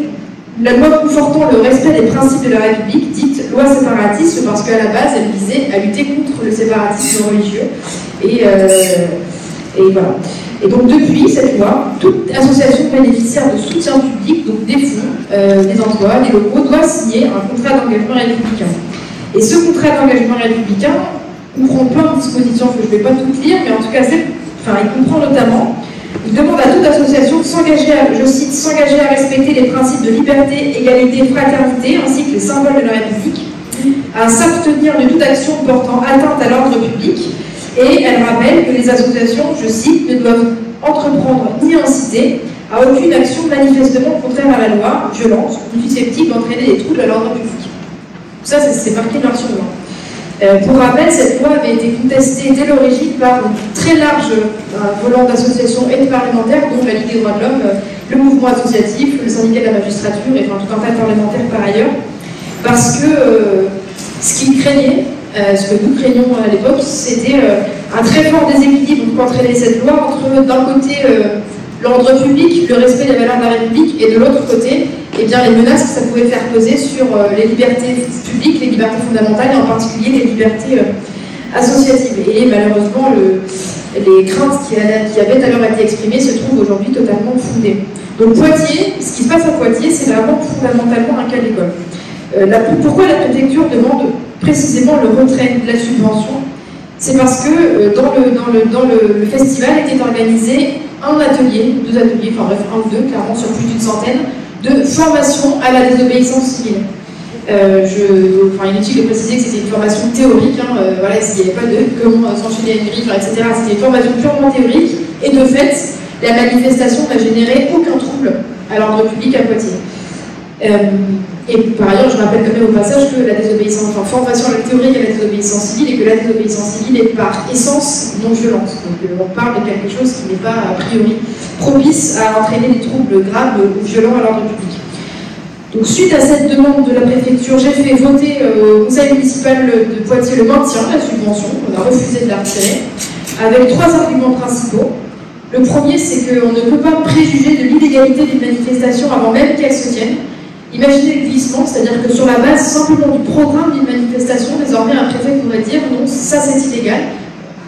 la loi confortant le respect des principes de la République, dite loi séparatiste, parce qu'à la base, elle visait à lutter contre le séparatisme religieux. Et voilà. Et donc, depuis cette loi, toute association bénéficiaire de soutien public, donc des fonds, des emplois, des locaux, doit signer un contrat d'engagement républicain. Et ce contrat d'engagement républicain comprend plein de dispositions que je ne vais pas toutes lire, mais en tout cas, il comprend notamment. Il demande à toute association de s'engager je cite, s'engager à respecter les principes de liberté, égalité, fraternité, ainsi que les symboles de la République, à s'abstenir de toute action portant atteinte à l'ordre public, et elle rappelle que les associations, je cite, ne doivent entreprendre ni inciter à aucune action manifestement contraire à la loi, violente ou susceptible d'entraîner des troubles à l'ordre public. Tout ça, c'est marqué noir sur blanc. Pour rappel, cette loi avait été contestée dès l'origine par une très large volant d'associations et de parlementaires, dont la Ligue des droits de l'homme, le mouvement associatif, le syndicat de la magistrature et tout un tas de parlementaires par ailleurs, parce que ce qu'ils craignaient, ce que nous craignions à l'époque, c'était un très fort déséquilibre qu'entraînait cette loi entre, d'un côté, l'ordre public, le respect des valeurs de la République, et de l'autre côté, eh bien, les menaces que ça pouvait faire peser sur les libertés publiques, les libertés fondamentales, et en particulier les libertés associatives. Et malheureusement, les craintes qui avaient alors été exprimées se trouvent aujourd'hui totalement fondées. Donc Poitiers, ce qui se passe à Poitiers, c'est vraiment fondamentalement un cas d'école. Pourquoi la préfecture demande précisément le retrait de la subvention? C'est parce que dans le festival était organisé un atelier, deux ateliers, enfin bref, un ou deux, clairement sur plus d'une centaine, de formation à la désobéissance civile. Inutile de préciser que c'était une formation théorique, voilà, il n'y avait pas de comment s'enchaîner à une griffe, etc. C'était une formation purement théorique, et de fait, la manifestation n'a généré aucun trouble à l'ordre public à Poitiers. Et par ailleurs, je rappelle quand même au passage que la désobéissance, formation théorique à la désobéissance civile, et que la désobéissance civile est par essence non violente. Donc on parle de quelque chose qui n'est pas a priori propice à entraîner des troubles graves ou violents à l'ordre public. Donc suite à cette demande de la préfecture, j'ai fait voter au conseil municipal de Poitiers le maintien de la subvention. On a refusé de la retirer, avec trois arguments principaux. Le premier, c'est qu'on ne peut pas préjuger de l'illégalité d'une manifestation avant même qu'elle se tienne. Imaginez le glissement, c'est-à-dire que sur la base simplement du programme d'une manifestation, désormais un préfet pourrait dire non, ça c'est illégal.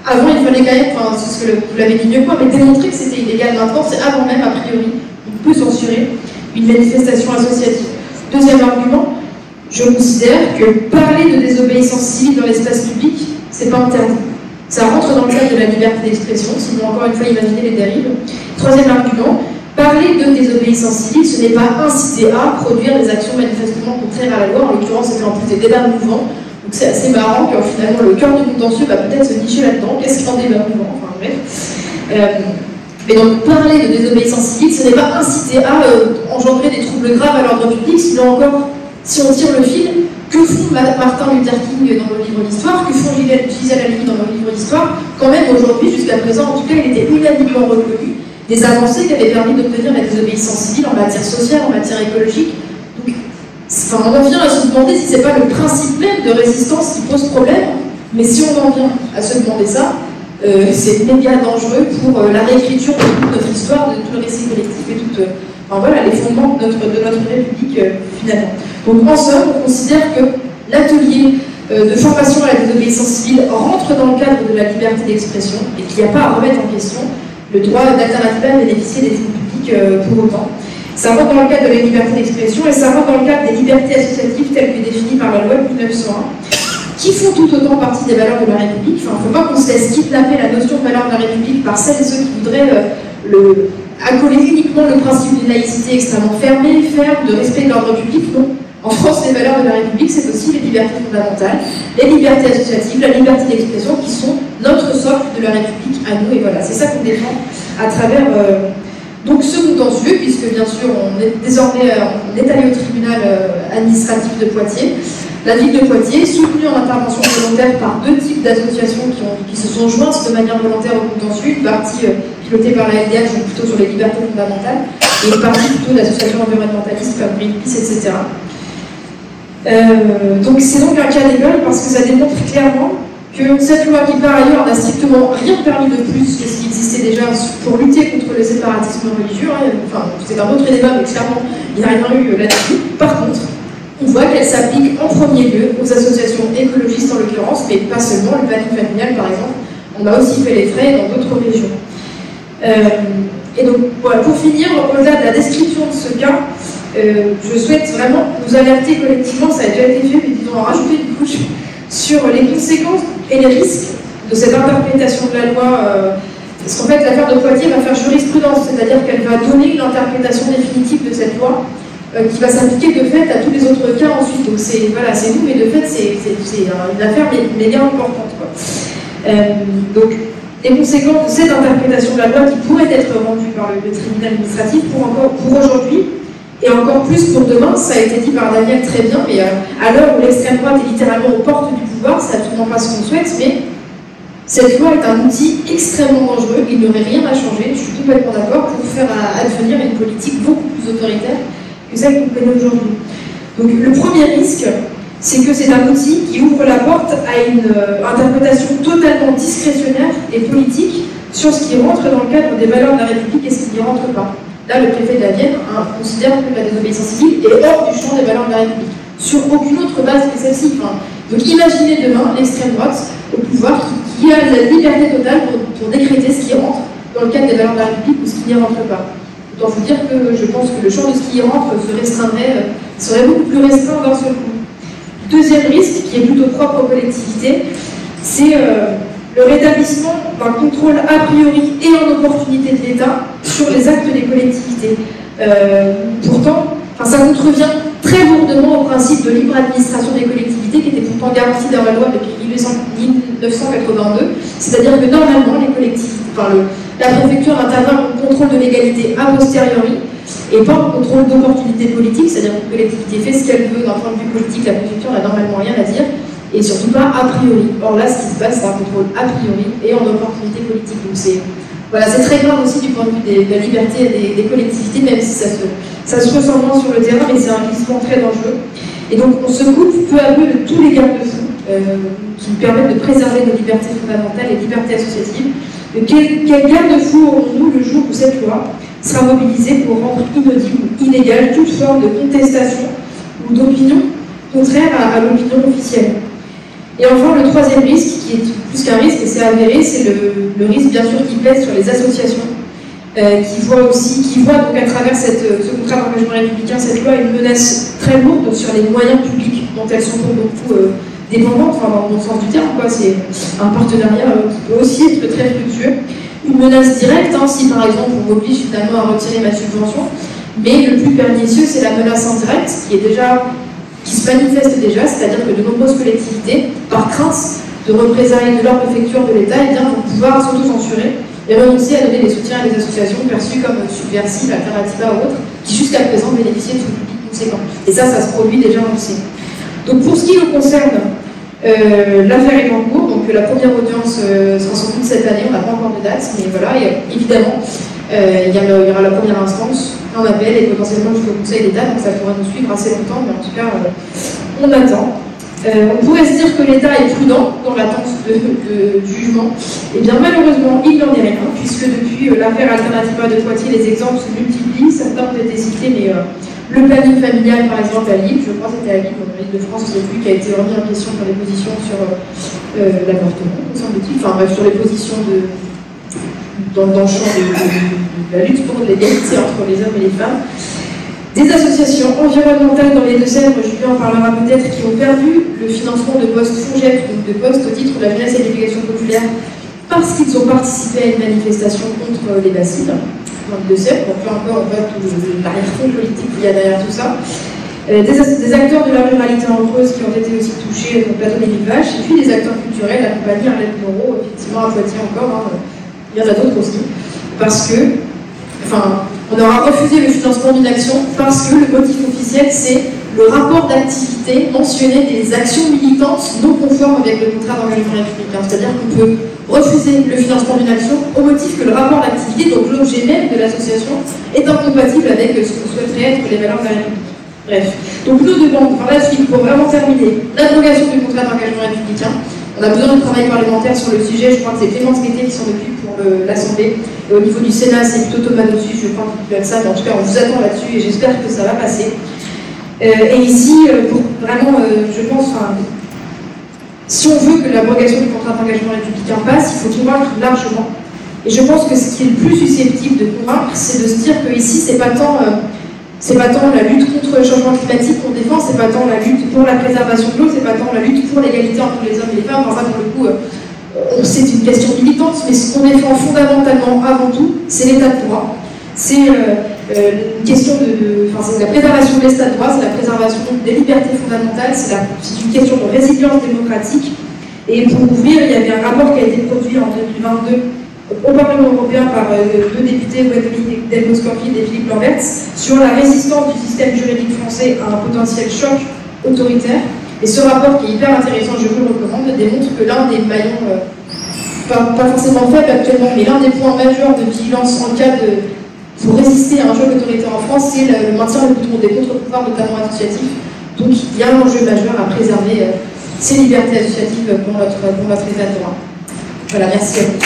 Avant, il fallait quand même, c'est ce que vous l'avez dit mieux quoi, mais démontrer que c'était illégal. Maintenant, c'est avant même, a priori, on peut censurer une manifestation associative. Deuxième argument, je considère que parler de désobéissance civile dans l'espace public, c'est pas interdit. Ça rentre dans le cadre de la liberté d'expression, sinon encore une fois imaginez les dérives. Troisième argument, parler de désobéissance civile, ce n'est pas inciter à produire des actions manifestement contraires à la loi, en l'occurrence c'était en plus des débats mouvants, donc c'est assez marrant que finalement le cœur du contentieux va peut-être se nicher là-dedans, qu'est-ce qu'un débat mouvant, enfin bref. Mais donc parler de désobéissance civile, ce n'est pas inciter à engendrer des troubles graves à l'ordre public, sinon encore, si on tire le fil, que font Martin Luther King dans le livre d'histoire, que font Gisèle Halimi dans le livre d'histoire, quand même aujourd'hui, jusqu'à présent, en tout cas, il était unanimement reconnu des avancées qui avaient permis d'obtenir la désobéissance civile en matière sociale, en matière écologique. Donc, on en vient à se demander si ce n'est pas le principe même de résistance qui pose problème, mais si on en vient à se demander ça, c'est méga dangereux pour la réécriture de toute notre histoire, de tout le récit collectif et tout, voilà, les fondements de notre République finalement. Donc en somme, on considère que l'atelier de formation à la désobéissance civile rentre dans le cadre de la liberté d'expression et qu'il n'y a pas à remettre en question le droit d'alternative à bénéficier des fonds publics pour autant. Ça rentre dans le cadre de la liberté d'expression et ça rentre dans le cadre des libertés associatives telles que définies par la loi de 1901, qui font tout autant partie des valeurs de la République. Enfin, il ne faut pas qu'on se laisse kidnapper la notion de valeur de la République par celles et ceux qui voudraient accoler uniquement le principe d'une laïcité extrêmement fermée, ferme, de respect de l'ordre public. Non. En France, les valeurs de la République, c'est aussi les libertés fondamentales, les libertés associatives, la liberté d'expression, qui sont notre socle de la République à nous. Et voilà, c'est ça qu'on défend à travers donc ce contentieux, puisque bien sûr, on est désormais allé au tribunal administratif de Poitiers. La ville de Poitiers, soutenue en intervention volontaire par deux types d'associations qui se sont jointes de manière volontaire au contentieux, une partie pilotée par la LDH, donc plutôt sur les libertés fondamentales, et une partie plutôt d'associations environnementalistes comme Greenpeace, etc. Donc c'est donc un cas d'école parce que ça démontre clairement que cette loi qui par ailleurs n'a strictement rien permis de plus que ce qui existait déjà pour lutter contre le séparatisme religieux, enfin c'est un autre débat mais clairement il n'y a rien eu là-dessus. Par contre, on voit qu'elle s'applique en premier lieu aux associations écologistes en l'occurrence, mais pas seulement, le planning familial par exemple, on a aussi fait les frais dans d'autres régions. Et donc voilà, pour finir, au-delà de la description de ce cas, je souhaite vraiment nous alerter collectivement, ça a déjà été fait, mais disons en rajouter une couche, sur les conséquences et les risques de cette interprétation de la loi, parce qu'en fait l'affaire de Poitiers va faire jurisprudence, c'est-à-dire qu'elle va donner une interprétation définitive de cette loi qui va s'appliquer de fait à tous les autres cas ensuite. Donc c'est voilà, c'est nous, mais de fait c'est une affaire méga importante, quoi. Donc les conséquences de cette interprétation de la loi qui pourrait être rendue par le tribunal administratif pour aujourd'hui, et encore plus pour demain, ça a été dit par Daniel très bien, mais à l'heure où l'extrême droite est littéralement aux portes du pouvoir, c'est absolument pas ce qu'on souhaite, mais cette loi est un outil extrêmement dangereux, il n'y aurait rien à changer, je suis complètement d'accord, pour faire advenir une politique beaucoup plus autoritaire que celle qu'on connaît aujourd'hui. Donc le premier risque, c'est que c'est un outil qui ouvre la porte à une interprétation totalement discrétionnaire et politique sur ce qui rentre dans le cadre des valeurs de la République et ce qui n'y rentre pas. Là, le préfet de la Vienne considère que la désobéissance civile est hors du champ des valeurs de la République, sur aucune autre base que celle-ci. Donc imaginez demain l'extrême droite au pouvoir qui a la liberté totale pour décréter ce qui rentre dans le cadre des valeurs de la République ou ce qui n'y rentre pas. Autant vous dire que je pense que le champ de ce qui y rentre serait beaucoup plus restreint d'un seul coup. Deuxième risque, qui est plutôt propre aux collectivités, c'est le rétablissement d'un contrôle a priori et en opportunité de l'État sur les actes des collectivités. Pourtant, ça contrevient très lourdement au principe de libre administration des collectivités qui était pourtant garanti dans la loi depuis 1982, c'est-à-dire que normalement les collectivités, la préfecture intervient en contrôle de légalité a posteriori et pas en contrôle d'opportunité politique, c'est-à-dire qu'une collectivité fait ce qu'elle veut d'un point de vue politique, la préfecture n'a normalement rien à dire, et surtout pas a priori. Or là, ce qui se passe, c'est un contrôle a priori et en opportunité politique. Donc c'est très grave aussi du point de vue de la liberté des collectivités, même si ça se ressent moins sur le terrain, mais c'est un glissement très dangereux. Et donc on se coupe peu à peu de tous les garde-fous qui nous permettent de préserver nos libertés fondamentales et libertés associatives. Quel garde-fou aurons-nous le jour où cette loi sera mobilisée pour rendre inaudible ou illégale toute forme de contestation ou d'opinion contraire à l'opinion officielle? Et enfin, le troisième risque, qui est plus qu'un risque, et c'est avéré, c'est le risque bien sûr qui pèse sur les associations, qui voient donc à travers ce contrat d'engagement républicain, cette loi, une menace très lourde sur les moyens publics dont elles sont pour beaucoup dépendantes, enfin, dans le bon sens du terme, quoi. C'est un partenariat qui peut aussi être très fructueux. Une menace directe, hein, si par exemple on m'oblige finalement à retirer ma subvention, mais le plus pernicieux, c'est la menace indirecte, qui se manifeste déjà, c'est-à-dire que de nombreuses collectivités, par crainte de représailles de leur préfecture de l'État, eh bien, vont pouvoir s'auto-censurer et renoncer à donner des soutiens à des associations perçues comme subversives, alternatives ou autres, qui jusqu'à présent bénéficiaient de ce public conséquent. Et ça se produit déjà, on le sait. Donc pour ce qui nous concerne, l'affaire est en cours, donc la première audience sera sans doute cette année, on n'a pas encore de date, mais voilà, et évidemment, il y aura la première instance, un appel et potentiellement jusqu'au Conseil d'État, donc ça pourra nous suivre assez longtemps, mais en tout cas, on attend. On pourrait se dire que l'État est prudent dans l'attente de jugement. Eh bien malheureusement, il n'en est rien, puisque depuis l'affaire Alternativa de Poitiers, les exemples se multiplient. Certains ont été cités, mais le planning familial, par exemple, à Lille, je crois que c'était à Lille, dans l'île de France, je ne sais plus, qui a été remis en question pour les positions sur l'avortement, me semble-t-il, enfin bref, sur les positions dans le champ de la lutte pour l'égalité entre les hommes et les femmes. Des associations environnementales dans les Deux-Sèvres, Julien en parlera peut-être, qui ont perdu le financement de postes FONGEP, donc de postes au titre de la jeunesse et de l'éducation populaire, parce qu'ils ont participé à une manifestation contre les bassines dans les Deux-Sèvres. Donc là encore, on voit tout l'arrière-fond politique qu'il y a derrière tout ça. Des acteurs de la ruralité en Creuse qui ont été aussi touchés au plateau des Vivaches, et puis des acteurs culturels, la compagnie Arlette Moreau, effectivement à Poitiers encore, hein, il y en a d'autres aussi, parce que, on aura refusé le financement d'une action parce que le motif officiel, c'est le rapport d'activité mentionné des actions militantes non conformes avec le contrat d'engagement républicain. C'est-à-dire qu'on peut refuser le financement d'une action au motif que le rapport d'activité, donc l'objet même de l'association, est incompatible avec ce que souhaiteraient être les valeurs de la République. Bref. Donc nos demandes par la suite, pour vraiment terminer, l'abrogation du contrat d'engagement républicain. On a besoin de travail parlementaire sur le sujet. Je crois que c'est Clémence Guettet qui s'en occupe pour l'Assemblée. Et au niveau du Sénat, c'est plutôt Thomas dessus. Je crois qu'il peut être ça. Mais en tout cas, on vous attend là-dessus et j'espère que ça va passer. Et ici, pour vraiment, je pense, si on veut que l'abrogation du contrat d'engagement républicain passe, il faut convaincre largement. Et je pense que ce qui est le plus susceptible de convaincre, c'est de se dire que ici, c'est pas tant la lutte contre le changement climatique qu'on défend, c'est pas tant la lutte pour la préservation de l'eau, c'est pas tant la lutte pour l'égalité entre les hommes et les femmes. Enfin, pour le coup, c'est une question militante, mais ce qu'on défend fondamentalement avant tout, c'est l'état de droit. C'est une question c'est la préservation de l'état de droit, c'est la préservation des libertés fondamentales, c'est une question de résilience démocratique. Et pour ouvrir, il y avait un rapport qui a été produit en 2022 au Parlement européen par deux députés, Gwendoline Delbos-Corfield et Philippe Lamberts, sur la résistance du système juridique français à un potentiel choc autoritaire. Et ce rapport, qui est hyper intéressant, je vous le recommande, démontre que l'un des maillons, pas forcément faible actuellement, mais l'un des points majeurs de vigilance en cas pour résister à un choc autoritaire en France, c'est le maintien des contre-pouvoirs, notamment associatifs. Donc il y a un enjeu majeur à préserver ces libertés associatives pour notre état de droit. Voilà, merci à vous.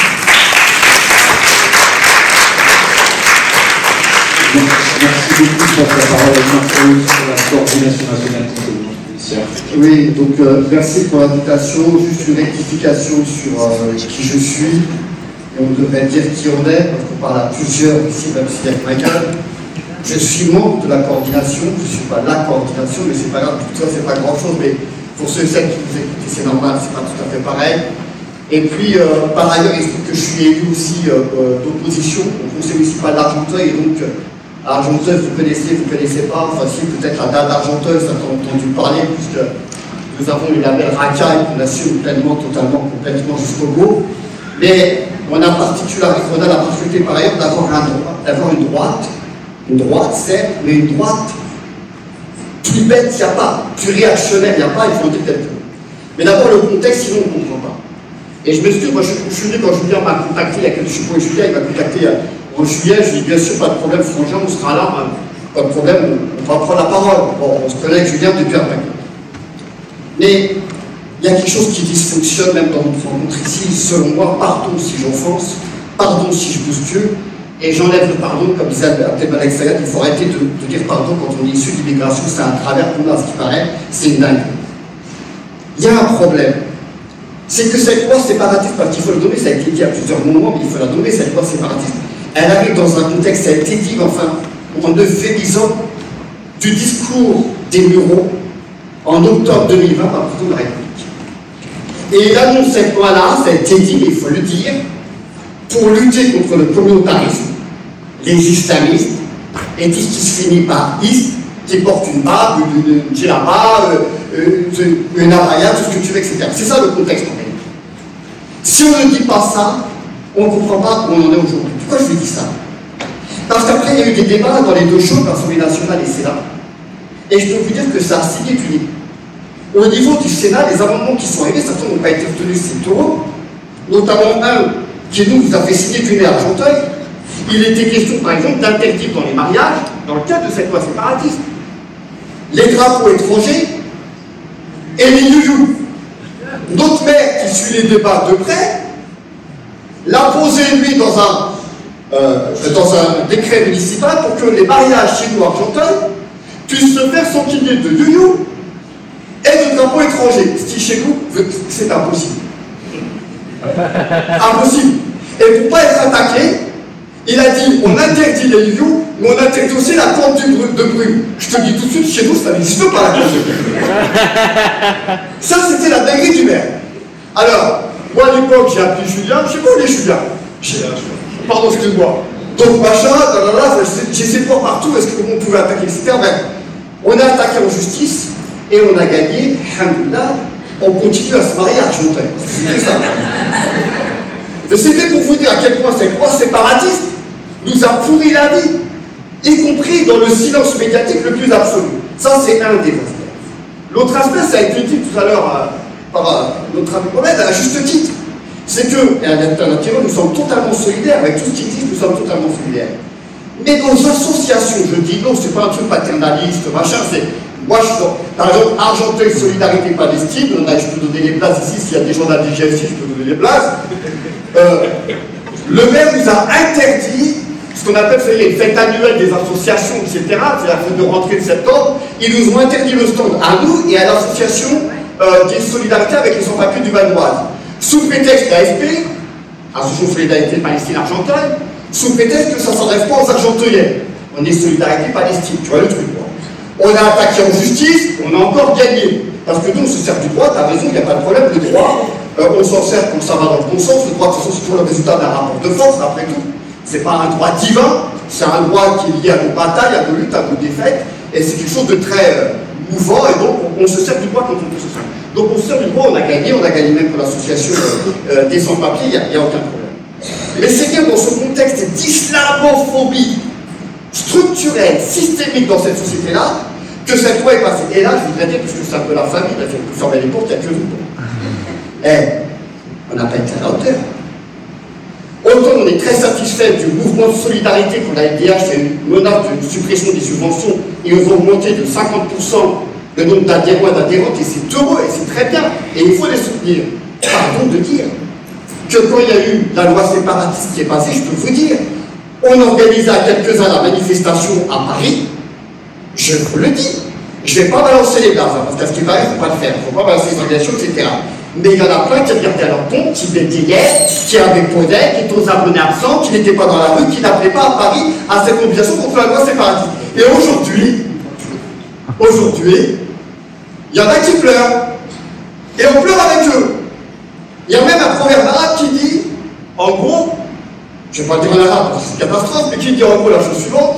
Merci beaucoup. Je passe la parole à Marc sur la coordination nationale contre les violences policières. Oui, donc merci pour l'invitation. Juste une rectification sur qui je suis. Et on devrait dire qui on est, parce qu'on parle à plusieurs ici, même s'il y a que Michael. Je suis membre de la coordination, je ne suis pas la coordination, mais c'est pas grave, tout ça c'est pas grand chose, mais pour ceux et celles qui vous écoutent, c'est normal, c'est pas tout à fait pareil. Et puis, par ailleurs, il se trouve que je suis élu aussi d'opposition au conseil municipal d'Argenteuil, et donc Argenteuil, vous connaissez pas, enfin si, peut-être la date d'Argenteuil, ça t'a entendu parler, puisque nous avons eu label racaille qu'on assume pleinement, totalement, complètement jusqu'au bout. Mais on a la particularité par ailleurs d'avoir une droite, certes, mais une droite plus bête, il n'y a pas, plus réactionnaire, il n'y a pas, il faut le dire tel que. Mais d'abord le contexte, sinon on ne comprend pas. Et je me suis dit, moi je suis venu quand Julien m'a contacté, il y a quelques jours, Julien il m'a contacté en juillet, je lui ai dit bien sûr, pas de problème, Frangin, on sera là, pas de problème, on va prendre la parole. Bon, on se connaît avec Julien depuis un moment. Mais il y a quelque chose qui dysfonctionne même dans notre rencontre ici, selon moi, pardon si j'offense, pardon si je bouscule, et j'enlève le pardon, comme disait Abdelmalek Sayad, il faut arrêter de dire pardon quand on est issu de l'immigration, c'est un travers qu'on a, ce qui paraît, c'est une dingue. Il y a un problème. C'est que cette loi séparatiste, parce qu'il faut le nommer, ça a été dit à plusieurs moments, mais il faut la nommer, cette loi séparatiste, elle arrive dans un contexte, ça a été dit, enfin, en euphémisant du discours des Mureaux, en octobre 2020 par le président de la République. Et il annonce cette loi-là, ça a été dit, il faut le dire, pour lutter contre le communautarisme, les islamistes, et tout ce qui se finit par is, qui porte une barbe, une djellaba, une abaya, tout ce que tu veux, etc. C'est ça le contexte en réalité. Si on ne dit pas ça, on ne comprend pas où on en est aujourd'hui. Pourquoi je vous dis ça? Parce qu'après, il y a eu des débats dans les deux chambres, l'Assemblée nationale et Sénat. Et je peux vous dire que ça a signé du nez. Au niveau du Sénat, les amendements qui sont arrivés, certains n'ont pas été retenus, c'est taureau. Notamment un qui nous a fait signer du nez à Argenteuil. Il était question, par exemple, d'interdire dans les mariages, dans le cadre de cette loi séparatiste, les drapeaux étrangers et les youyou. Notre maire, qui suit les débats de près, l'a posé, lui, dans un décret municipal pour que les mariages chez nous à Argenteuil puissent se faire sans qu'il y ait de youyou et de drapeaux étrangers. Ce qui, chez nous, c'est impossible. Impossible. Et pour ne pas être attaqué, il a dit, on interdit les youyou, mais on interdit aussi la compte de brume. Je te dis tout de suite, chez nous, ça n'existe pas la compte de brume. Ça, c'était la dinguerie du maire. Alors, moi à l'époque, j'ai appelé Julien, je sais pas où il est Julien. Pardon, excuse-moi. Donc, machin, j'ai essayé de voir partout, est-ce qu'on pouvait attaquer, etc. Ben, on a attaqué en justice, et on a gagné, alhamdoulilah, on continue à se marier à Argenteuil. C'était ça. Mais c'était pour vous dire à quel point cette loi séparatiste nous a pourri la vie, y compris dans le silence médiatique le plus absolu. Ça, c'est un des aspects. L'autre aspect, ça a été dit tout à l'heure par notre ami Mohamed, à juste titre, c'est que, et à l'intérieur, nous sommes totalement solidaires, avec tout ce qui existe, nous sommes totalement solidaires. Mais nos associations, je dis non, c'est pas un truc paternaliste, machin, c'est... Moi, par exemple, Argenteuil Solidarité Palestine, je peux donner les places ici, s'il y a des gens de la DGFC, je peux donner les places. Le maire nous a interdit ce qu'on appelle une fête annuelle des associations, etc. C'est la fête de rentrée de septembre. Ils nous ont interdit le stand à nous et à l'association des solidarités avec les sans-papiers du Val-d'Oise. Sous prétexte d'AFP, Association Solidarité Palestine Argenteuil, sous prétexte que ça ne s'adresse pas aux Argenteuillens. On est Solidarité Palestine, tu vois le truc, quoi. On a attaqué en justice, on a encore gagné. Parce que nous, on se sert du droit, tu as raison, il n'y a pas de problème, le droit, on s'en sert quand ça va dans le bon sens, le droit, de toute façon, c'est toujours le résultat d'un rapport de force, après tout. C'est pas un droit divin, c'est un droit qui est lié à nos batailles, à nos luttes, à nos défaites, et c'est quelque chose de très mouvant, et donc on se sert du droit quand on peut se servir. Donc on se sert du droit, on a gagné même pour l'association des sans-papiers, il n'y a aucun problème. Mais c'est bien dans ce contexte d'islamophobie structurelle, systémique dans cette société-là, que cette loi est passée. Et là, je voudrais dire, parce que c'est un peu la famille, là, qui a fermé les portes, il n'y a que nous. On n'a pas été à la hauteur. Autant on est très satisfait du mouvement de solidarité qu'on a LDH, c'est une menace de suppression des subventions, et on va augmenter de 50% le nombre d'adhérents et d'adhérentes, et c'est heureux, et c'est très bien, et il faut les soutenir. Pardon de dire que quand il y a eu la loi séparatiste qui est passée, je peux vous dire, on organisait à quelques-uns la manifestation à Paris. Je vous le dis, je ne vais pas balancer les blagues, parce qu'à ce qui paraît, il ne faut pas le faire, il ne faut pas balancer les organisations, etc. Mais il y en a plein qui regardaient à leur compte, qui bégayaient, qui avaient posé, qui étaient aux abonnés absents, qui n'étaient pas dans la rue, qui n'appelaient pas à Paris à cette mobilisation contre la loi séparatiste. Et aujourd'hui, il y en a qui pleurent. Et on pleure avec eux. Il y a même un proverbe arabe qui dit, en gros, je ne vais pas dire en arabe parce que c'est une catastrophe, mais qui dit en gros la chose suivante: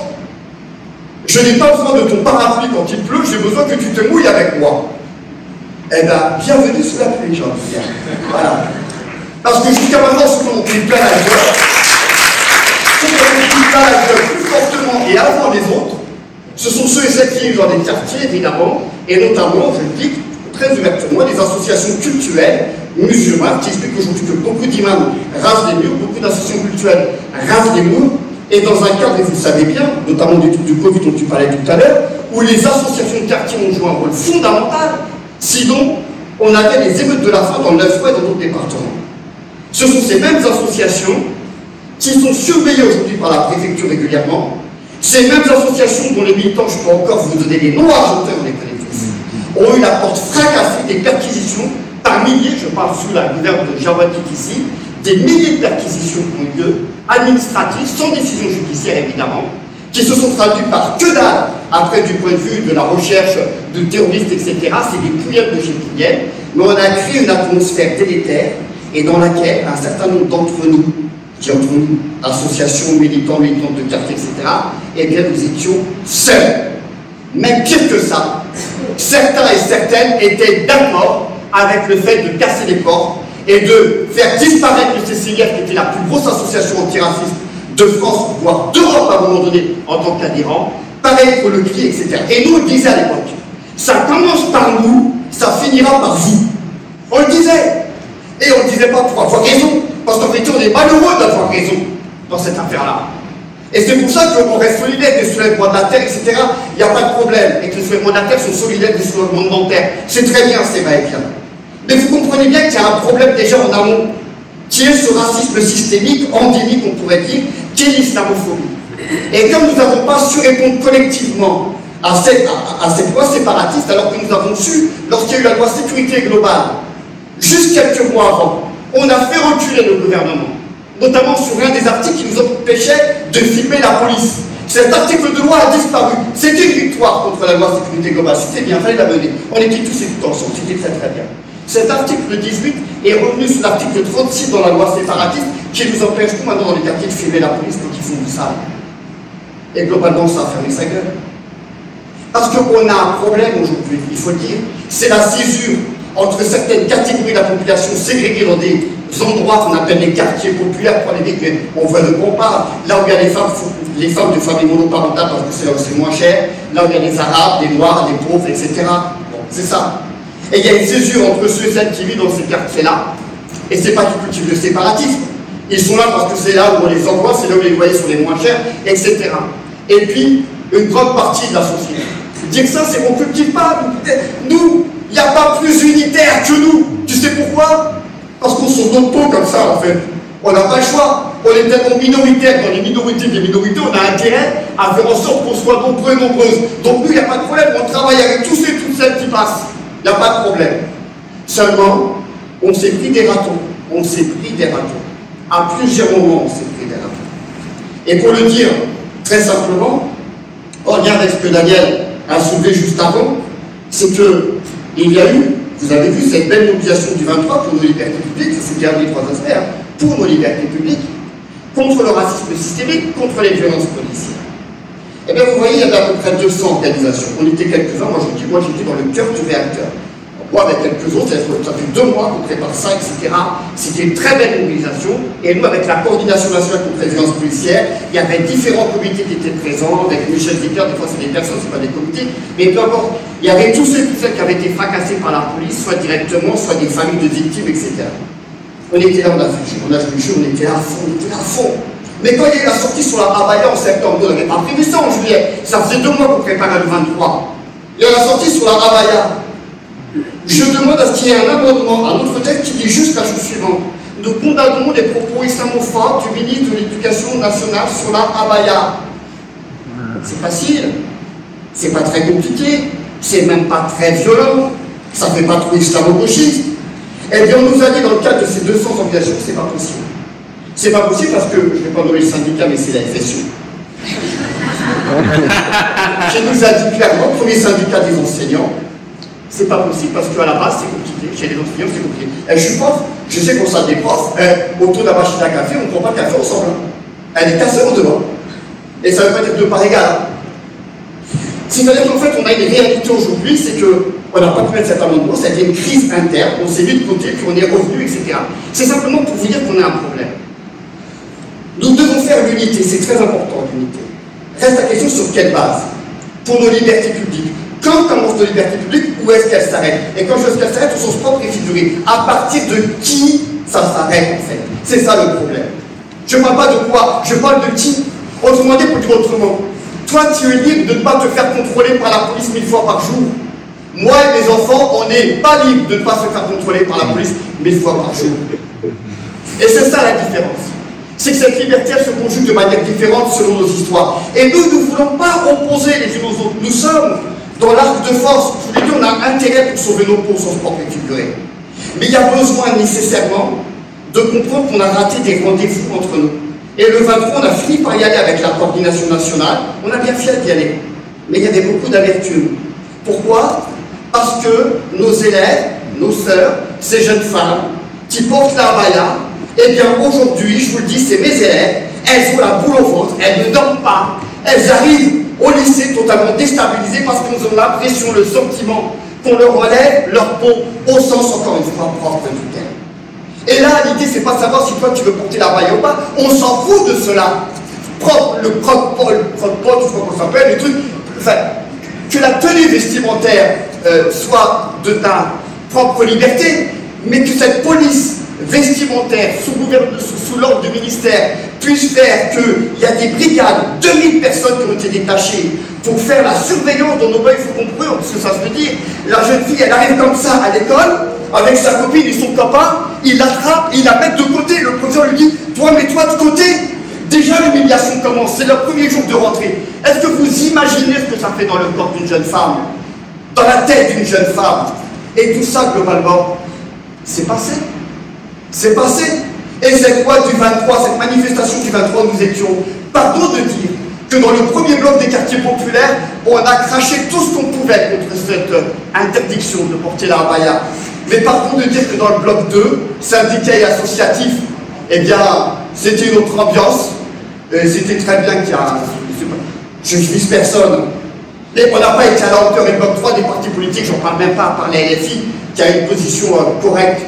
je n'ai pas besoin de ton parapluie quand il pleut, j'ai besoin que tu te mouilles avec moi. Eh bien, bienvenue sous la pluie, j'ai envie de dire. Voilà. Parce que jusqu'à maintenant, ceux qui ont pris plein la gueule, plus fortement et avant les autres, ce sont ceux et celles qui vivent dans des quartiers, évidemment, et notamment, je le dis très ouvertement, des associations culturelles musulmanes qui expliquent aujourd'hui que beaucoup d'imams rasent les murs, beaucoup d'associations culturelles rasent les murs, et dans un cadre, et vous le savez bien, notamment du Covid dont tu parlais tout à l'heure, où les associations de quartier ont joué un rôle fondamental. Sinon, on avait les émeutes de la faim dans le 9-3 et dans d'autres départements. Ce sont ces mêmes associations qui sont surveillées aujourd'hui par la préfecture régulièrement, ces mêmes associations dont les militants, je peux encore vous donner les noms argentins, on les connaît tous, ont eu la porte fracassée des perquisitions par milliers, je parle sous la gouverne de Jawadi ici, des milliers de perquisitions qui ont eu lieu, administratives, sans décision judiciaire évidemment, qui se sont traduits par que dalle, après du point de vue de la recherche de terroristes, etc. C'est des pouillettes de chez pouillettes, mais on a créé une atmosphère délétère et dans laquelle un certain nombre d'entre nous, associations, militants, militantes de quartier, etc., eh bien nous étions seuls. Même pire que ça, certains et certaines étaient d'accord avec le fait de casser les portes et de faire disparaître le CCIF, qui était la plus grosse association antiraciste de France, voire d'Europe à un moment donné, en tant qu'adhérent. Pareil pour le CRI, etc. Et nous, on le disait à l'époque, ça commence par nous, ça finira par vous. On le disait. Et on ne le disait pas pour avoir raison, parce qu'en fait, on est malheureux d'avoir raison dans cette affaire-là. Et c'est pour ça qu'on reste solidaire des soulèvements de la terre, etc. Il n'y a pas de problème, et que les soulèvements de la terre sont solidaires des soulèvements de terre. C'est très bien, c'est vrai, bien. Mais vous comprenez bien qu'il y a un problème déjà en amont, qui est ce racisme systémique, endémique, on pourrait dire, qui est l'islamophobie. Et comme nous n'avons pas su répondre collectivement à cette loi séparatiste, alors que nous avons su, lorsqu'il y a eu la loi sécurité globale, juste quelques mois avant, on a fait reculer le gouvernement, notamment sur un des articles qui nous empêchait de filmer la police. Cet article de loi a disparu. C'était une victoire contre la loi sécurité globale. C'était bien, il fallait la mener. On était tous et tout ensemble, c'était très très bien. Cet article 18 est revenu sur l'article 36 dans la loi séparatiste qui nous empêche tout maintenant dans les quartiers de filmer la police quand ils font du sale. Et globalement, ça a fermé sa gueule. Parce qu'on a un problème aujourd'hui, il faut le dire, c'est la césure entre certaines catégories de la population ségrégées dans des endroits qu'on appelle les quartiers populaires, pour les dire qu'on voit de quoi on parle, là où il y a les femmes de familles monoparentales parce que c'est là où c'est moins cher, là où il y a les arabes, les noirs, les pauvres, etc. Bon, c'est ça. Et il y a une césure entre ceux et celles qui vivent dans ces quartiers-là, et c'est pas du cultive le séparatisme. Ils sont là parce que c'est là où on les envoie, c'est là où les loyers sont les moins chers, etc. Et puis, une grande partie de la société. Dire ça, c'est qu'on ne cultive pas. Nous, il n'y a pas plus unitaire que nous. Tu sais pourquoi? Parce qu'on s'en donne pas comme ça, en fait. On n'a pas le choix. On est tellement minoritaire dans les minorités des minorités, on a intérêt à faire en sorte qu'on soit nombreux et nombreuses. Donc nous, il n'y a pas de problème. On travaille avec tous et toutes celles qui passent. Il n'y a pas de problème. Seulement, on s'est pris des ratons. On s'est pris des ratons. À plusieurs moments, on s'est pris des ratons. Et pour le dire très simplement, en lien avec ce que Daniel a soulevé juste avant, c'est qu'il y a eu, vous avez vu cette belle mobilisation du 23 pour nos libertés publiques, c'est bien les trois aspects, pour nos libertés publiques, contre le racisme systémique, contre les violences policières. Eh bien, vous voyez, il y avait à peu près 200 organisations. On était quelques-uns, moi j'étais dans le cœur du réacteur. Moi, avec quelques autres, ça fait 2 mois qu'on prépare ça, etc. C'était une très belle mobilisation. Et nous, avec la coordination nationale contre les violences policières, il y avait différents comités qui étaient présents, avec Michel Vicker, des fois c'est des personnes, c'est pas des comités, mais peu importe. Il y avait tous ceux qui avaient été fracassés par la police, soit directement, soit des familles de victimes, etc. On était là, on a joué le jeu, on était là à fond, Mais quand il y a eu la sortie sur la Abaya en septembre, on n'avait pas prévu ça en juillet. Ça faisait 2 mois qu'on préparait le 23. Il y a la sortie sur la Abaya. Je demande à ce qu'il y ait un amendement à notre texte qui dit juste la chose suivante. Nous condamnons les propos islamophobes du ministre de l'Éducation nationale sur la Abaya. C'est facile. C'est pas très compliqué. C'est même pas très violent. Ça fait pas trop islamo-gauchiste. Eh bien, on nous a dit dans le cadre de ces 200 organisations que c'est pas possible. C'est pas possible parce que, je ne vais pas nommer le syndicat, mais c'est la FSU. Qui nous a dit clairement, premier syndicat des enseignants, c'est pas possible parce qu'à la base c'est compliqué, chez les enseignants c'est compliqué. Je suis prof, je sais qu'on s'en des profs, autour de la machine à café, on ne prend pas de café ensemble. Elle est cassée en dehors. Et ça ne veut pas être de part égale. C'est-à-dire qu'en fait, on a une réalité aujourd'hui, c'est qu'on n'a pas pu mettre cet amendement, c'était une crise interne, on s'est mis de côté, puis on est revenu, etc. C'est simplement pour vous dire qu'on a un problème. Nous devons faire l'unité, c'est très important l'unité. Reste la question sur quelle base? Pour nos libertés publiques. Quand commence nos libertés publiques, où est-ce qu'elles s'arrêtent? Et quand je dis qu'elles s'arrêtent, au sens propre et figuré. À partir de qui ça s'arrête en fait? C'est ça le problème. Je ne parle pas de quoi, je parle de qui. Autrement dit, pour dire autrement. Toi, tu es libre de ne pas te faire contrôler par la police 1000 fois par jour. Moi et mes enfants, on n'est pas libre de ne pas se faire contrôler par la police 1000 fois par jour. Et c'est ça la différence. C'est que cette liberté, elle se conjugue de manière différente selon nos histoires. Et nous, nous ne voulons pas opposer les uns aux autres. Nous sommes dans l'arc de force. Je vous l'ai dit, on a intérêt pour sauver nos peaux, sans se propre figuré. Mais il y a besoin nécessairement de comprendre qu'on a raté des rendez-vous entre nous. Et le 23, on a fini par y aller avec la coordination nationale. On a bien fait d'y aller. Mais il y avait beaucoup d'amertume. Pourquoi? Parce que nos élèves, nos sœurs, ces jeunes femmes qui portent la abaya, eh bien aujourd'hui, je vous le dis, c'est mes élèves, elles ont la boule au ventre, elles ne dorment pas, elles arrivent au lycée totalement déstabilisées parce qu'elles ont l'impression, le sentiment qu'on leur relève leur peau au sens, encore une fois, propre du terme. Et là, l'idée, c'est pas savoir si toi tu veux porter l'abaya ou pas, on s'en fout de cela. Le croque-paul, je sais pas comment ça s'appelle, les trucs, enfin, que la tenue vestimentaire soit de ta propre liberté, mais que cette police vestimentaire sous l'ordre du ministère puisse faire qu'il y a des brigades, 2000 personnes qui ont été détachées pour faire la surveillance dans nos bains, il faut comprendre, parce que ça se veut dire, la jeune fille, elle arrive comme ça à l'école, avec sa copine et son copain, il l'attrape, il la met de côté, le professeur lui dit, toi mets-toi de côté. Déjà l'humiliation commence, c'est le premier jour de rentrée. Est-ce que vous imaginez ce que ça fait dans le corps d'une jeune femme, dans la tête d'une jeune femme? Et tout ça, globalement, c'est passé. C'est passé. Et cette loi du 23, cette manifestation du 23, nous étions, pardon de dire, que dans le premier bloc des quartiers populaires, on a craché tout ce qu'on pouvait contre cette interdiction de porter la abaya. Mais pardon de dire que dans le bloc 2, syndicat et associatif, eh bien, c'était une autre ambiance. C'était très bien qu'il y a... Je ne vise personne. Mais on n'a pas été à la hauteur. Et le bloc 3 des partis politiques, j'en parle même pas, à part la LFI, qui a une position correcte.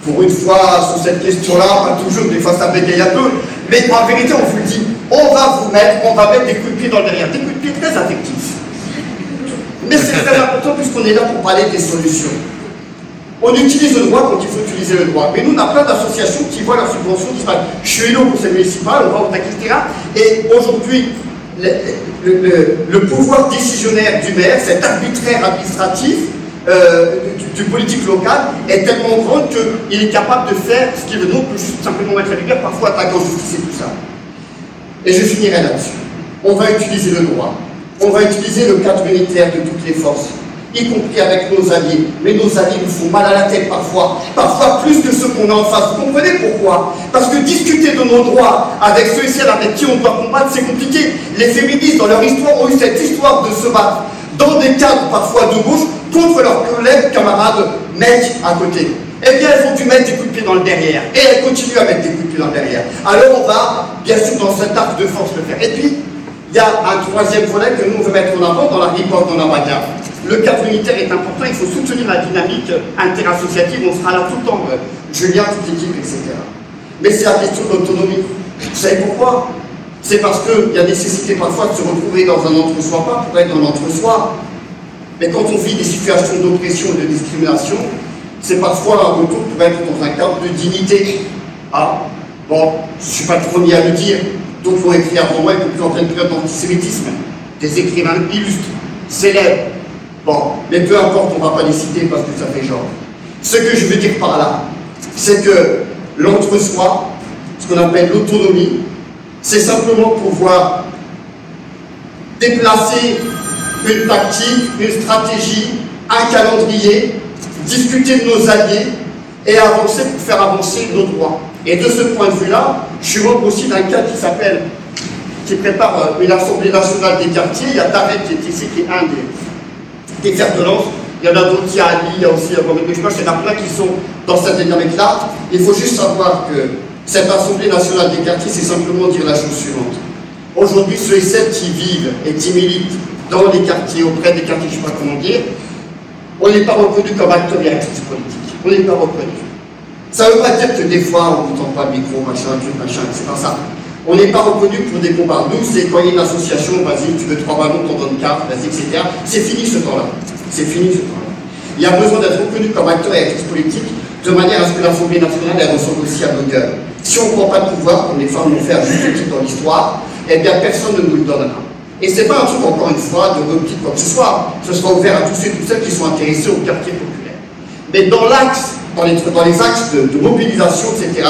Pour une fois, sur cette question-là, pas toujours, des fois ça bégaye un peu. Mais en vérité, on vous le dit, on va mettre des coups de pied dans le derrière. Des coups de pied très affectifs. Mais c'est très important puisqu'on est là pour parler des solutions. On utilise le droit quand il faut utiliser le droit. Mais nous, on a plein d'associations qui voient leur subvention disparaître. Je suis élu au conseil municipal, on va au TAC, etc. Et aujourd'hui, le pouvoir décisionnaire du maire, cet arbitraire administratif du politique local, est tellement grand qu'il est capable de faire ce qu'il veut. Donc, juste simplement mettre la lumière, parfois attaquer en justice et tout ça. Et je finirai là-dessus. On va utiliser le droit. On va utiliser le cadre unitaire de toutes les forces, y compris avec nos alliés. Mais nos alliés nous font mal à la tête parfois plus que ceux qu'on a en face. Vous comprenez pourquoi? Parce que discuter de nos droits avec ceux et celles avec qui on doit combattre, c'est compliqué. Les féministes, dans leur histoire, ont eu cette histoire de se battre dans des cadres parfois de gauche contre leurs collègues, camarades, mecs à côté. Eh bien, elles ont dû mettre des coups de pied dans le derrière. Et elles continuent à mettre des coups de pied dans le derrière. Alors on va, bien sûr, dans cet arc de force le faire. Et puis, il y a un troisième volet que nous on veut mettre en avant dans la riposte, dans la bagarre. Le cadre unitaire est important, il faut soutenir la dynamique interassociative, on sera là tout le temps, Julien, toute l'équipe, etc. Mais c'est la question de l'autonomie. Vous savez pourquoi? C'est parce qu'il y a nécessité parfois de se retrouver dans un entre-soi, pas pour être dans l'entre-soi. Mais quand on vit des situations d'oppression et de discrimination, c'est parfois un retour pour être dans un cadre de dignité. Ah, bon, je ne suis pas le premier à le dire. D'autres l'ont écrit avant moi, y compris en pleine période d'antisémitisme. Des écrivains illustres, célèbres. Bon, mais peu importe, on ne va pas les citer parce que ça fait genre. Ce que je veux dire par là, c'est que l'entre-soi, ce qu'on appelle l'autonomie, c'est simplement pouvoir déplacer une tactique, une stratégie, un calendrier, discuter de nos alliés et avancer pour faire avancer nos droits. Et de ce point de vue-là, je suis membre aussi d'un cadre qui prépare une assemblée nationale des quartiers. Il y a Tarek qui est ici, qui est un des fers de lance. Il y en a d'autres, il y a Ali, il y a aussi Mohamed Bechmach, il y en a plein qui sont dans cette dynamique-là. Il faut juste savoir que cette assemblée nationale des quartiers, c'est simplement dire la chose suivante. Aujourd'hui, ceux et celles qui vivent et qui militent dans les quartiers, auprès des quartiers, je ne sais pas comment dire, on n'est pas reconnu comme acteur et actrice politique. On n'est pas reconnu. Ça ne veut pas dire que des fois, on ne tend pas le micro, machin, truc, machin, c'est pas ça. On n'est pas reconnu pour des combats. Nous, c'est quand il y a une association, vas-y, tu veux 3 ballons, t'en donnes 4, vas-y, etc. C'est fini ce temps-là. C'est fini ce temps-là. Il y a besoin d'être reconnu comme acteur et actrice politique de manière à ce que l'Assemblée nationale, elle ressemble aussi à nos gueules. Si on ne prend pas de pouvoir, comme les femmes l'ont fait à juste titre dans l'histoire, eh bien, personne ne nous le donnera. Et ce n'est pas un truc, encore une fois, de repli quoi que ce soit. Ce sera ouvert à tous ceux et toutes celles qui sont intéressés au quartier populaire. Mais dans l'axe, dans les axes de mobilisation, etc.,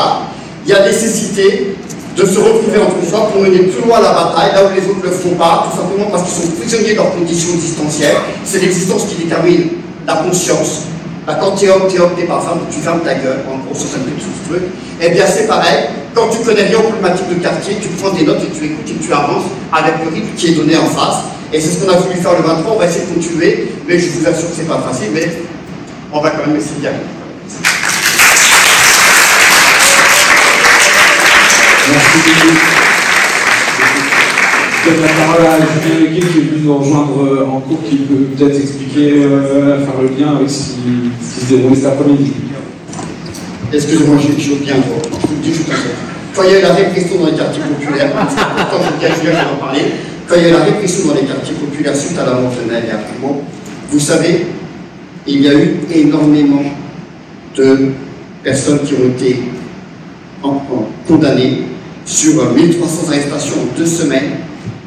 il y a nécessité de se retrouver entre soi pour mener plus loin la bataille, là où les autres ne le font pas, tout simplement parce qu'ils sont prisonniers de leurs conditions existentielles. C'est l'existence qui détermine la conscience. Quand t'es homme, t'es pas femme, tu fermes ta gueule, en gros, ça me fait tout ce truc. Eh bien, c'est pareil, Quand tu connais rien aux problématiques de quartier, tu prends des notes et tu écoutes et tu avances avec le rythme qui est donné en face. Et c'est ce qu'on a voulu faire le 23, on va essayer de continuer, mais je vous assure que c'est pas facile, mais on va quand même essayer d'y arriver. Merci beaucoup. Je donne la parole à Julien Leguet qui est venu nous rejoindre en cours, qui peut peut-être expliquer, faire le lien avec ce qui se déroule cet après-midi. Excusez-moi, je veux bien, je vous le dis juste un peu. Quand il y a eu la répression dans les quartiers populaires, quand je viens, je vais en parler, quand il y a eu la répression dans les quartiers populaires suite à la mort de Naël et Armand, vous savez, il y a eu énormément de personnes qui ont été condamnées sur 1300 arrestations en 2 semaines,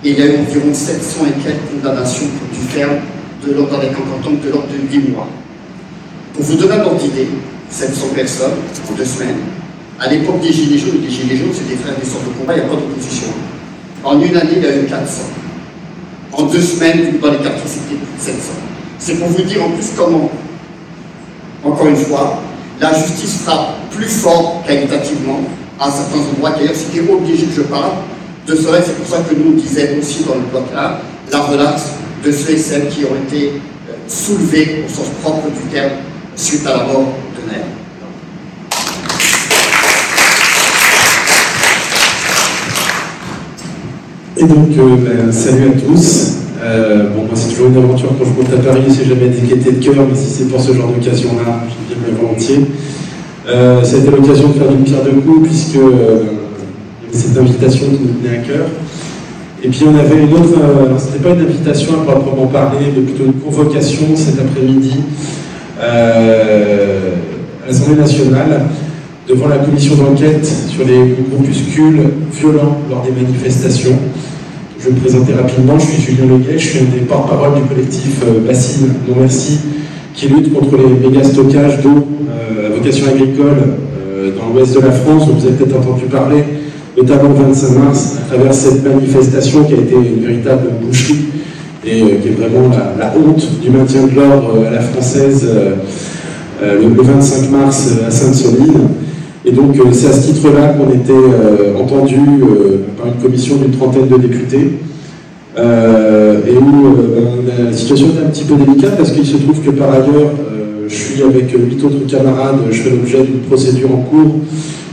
et il y a eu environ 700 et quelques condamnations pour du ferme de l'ordre avec un canton de l'ordre de 8 mois. Pour vous donner un ordre d'idée, 700 personnes en 2 semaines. À l'époque des Gilets jaunes, c'est des frères des sortes de combat, il n'y a pas d'opposition. En une année, il y a eu 400. En 2 semaines, dans les quartiers, c'était 700. C'est pour vous dire en plus comment, encore une fois, la justice frappe plus fort qualitativement à certains endroits qu'ailleurs. C'était obligé que je parle de cela. C'est pour ça que nous, on disait aussi dans le bloc là, la relaxe de ceux et celles qui ont été soulevés au sens propre du terme suite à la mort de Naël. Et donc, salut à tous. Bon, moi, c'est toujours une aventure quand je monte à Paris, c'est jamais des gaietés de cœur, mais si c'est pour ce genre d'occasion-là, je viens bien volontiers. Ça a été l'occasion de faire d'une pierre deux coups, puisque cette invitation qui nous tenait à cœur. Et puis, on avait une autre, c'était pas une invitation à proprement parler, mais plutôt une convocation cet après-midi à l'Assemblée nationale, devant la commission d'enquête sur les groupuscules violents lors des manifestations. Je vais me présenter rapidement, je suis Julien Leguet, je suis un des porte-parole du collectif Bassine Non Merci, qui lutte contre les méga stockages d'eau à vocation agricole dans l'ouest de la France, dont vous avez peut-être entendu parler, notamment le 25 mars, à travers cette manifestation qui a été une véritable boucherie et qui est vraiment la honte du maintien de l'ordre à la française le 25 mars à Sainte-Soline. Et donc c'est à ce titre-là qu'on était entendu par une commission d'une trentaine de députés, et où la situation est un petit peu délicate parce qu'il se trouve que par ailleurs, je suis avec 8 autres camarades, je fais l'objet d'une procédure en cours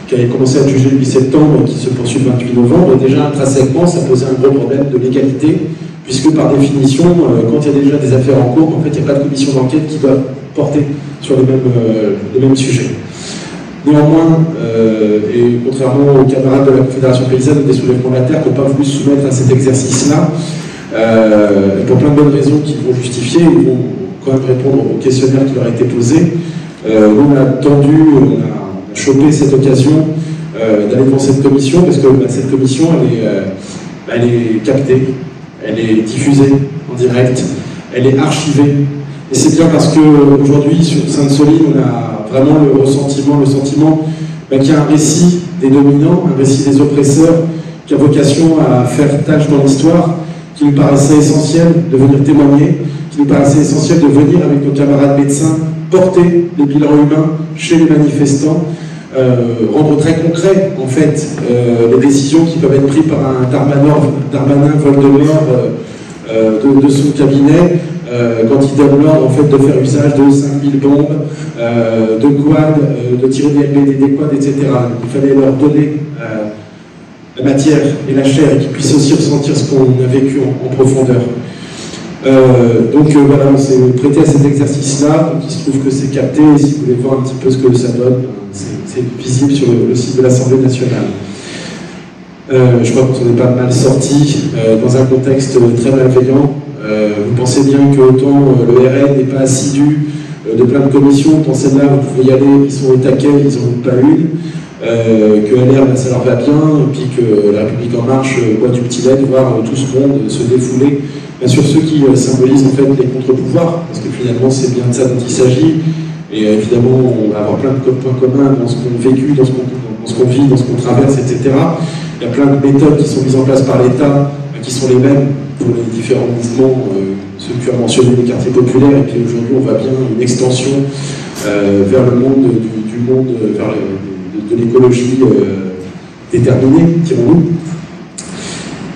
qui avait commencé à être jugée le 8 septembre et qui se poursuit le 28 novembre. Et déjà intrinsèquement, ça posait un gros problème de légalité, puisque par définition, quand il y a déjà des affaires en cours, en fait, il n'y a pas de commission d'enquête qui doit porter sur les mêmes sujets. Néanmoins, et contrairement aux camarades de la Confédération paysanne des soulèvements de la terre qui n'ont pas voulu se soumettre à cet exercice-là, pour plein de bonnes raisons qui vont justifier, ils vont quand même répondre au questionnaire qui leur a été posé. On a tendu, on a chopé cette occasion d'aller devant cette commission, parce que cette commission, elle est captée, elle est diffusée en direct, elle est archivée. Et c'est bien parce qu'aujourd'hui, sur Sainte-Soline, on a vraiment le sentiment qu'il y a un récit des dominants, un récit des oppresseurs, qui a vocation à faire tâche dans l'histoire, qui nous paraissait essentiel de venir témoigner, qui nous paraissait essentiel de venir avec nos camarades médecins porter les bilans humains chez les manifestants, rendre très concret en fait les décisions qui peuvent être prises par un Darmanin Voldemort de son cabinet, quand il donne l'ordre en fait de faire usage de 5000 bombes, de quads, de tirer des LBD, des quads, etc. Il fallait leur donner la matière et la chair et qu'ils puissent aussi ressentir ce qu'on a vécu en profondeur. Voilà, on s'est prêté à cet exercice-là, donc il se trouve que c'est capté, et si vous voulez voir un petit peu ce que ça donne, c'est visible sur le site de l'Assemblée nationale. Je crois qu'on s'en est pas mal sorti dans un contexte très malveillant. Vous pensez bien que autant le RN n'est pas assidu de plein de commissions, autant celle-là, vous pouvez y aller, ils sont au taquet, ils n'en ont pas une, que LR, ça leur va bien, et puis que la République En Marche boit du petit lait, voir tout ce monde se défouler sur ceux qui symbolisent en fait les contre-pouvoirs, parce que finalement c'est bien de ça dont il s'agit, et évidemment on va avoir plein de points communs dans ce qu'on a vécu, dans ce qu'on vit, dans ce qu'on traverse, etc. Il y a plein de méthodes qui sont mises en place par l'État, qui sont les mêmes pour les différents mouvements, ceux que tu as mentionnés, les quartiers populaires, et puis aujourd'hui on voit bien une extension vers le monde du monde, vers de l'écologie déterminée, dirons-nous.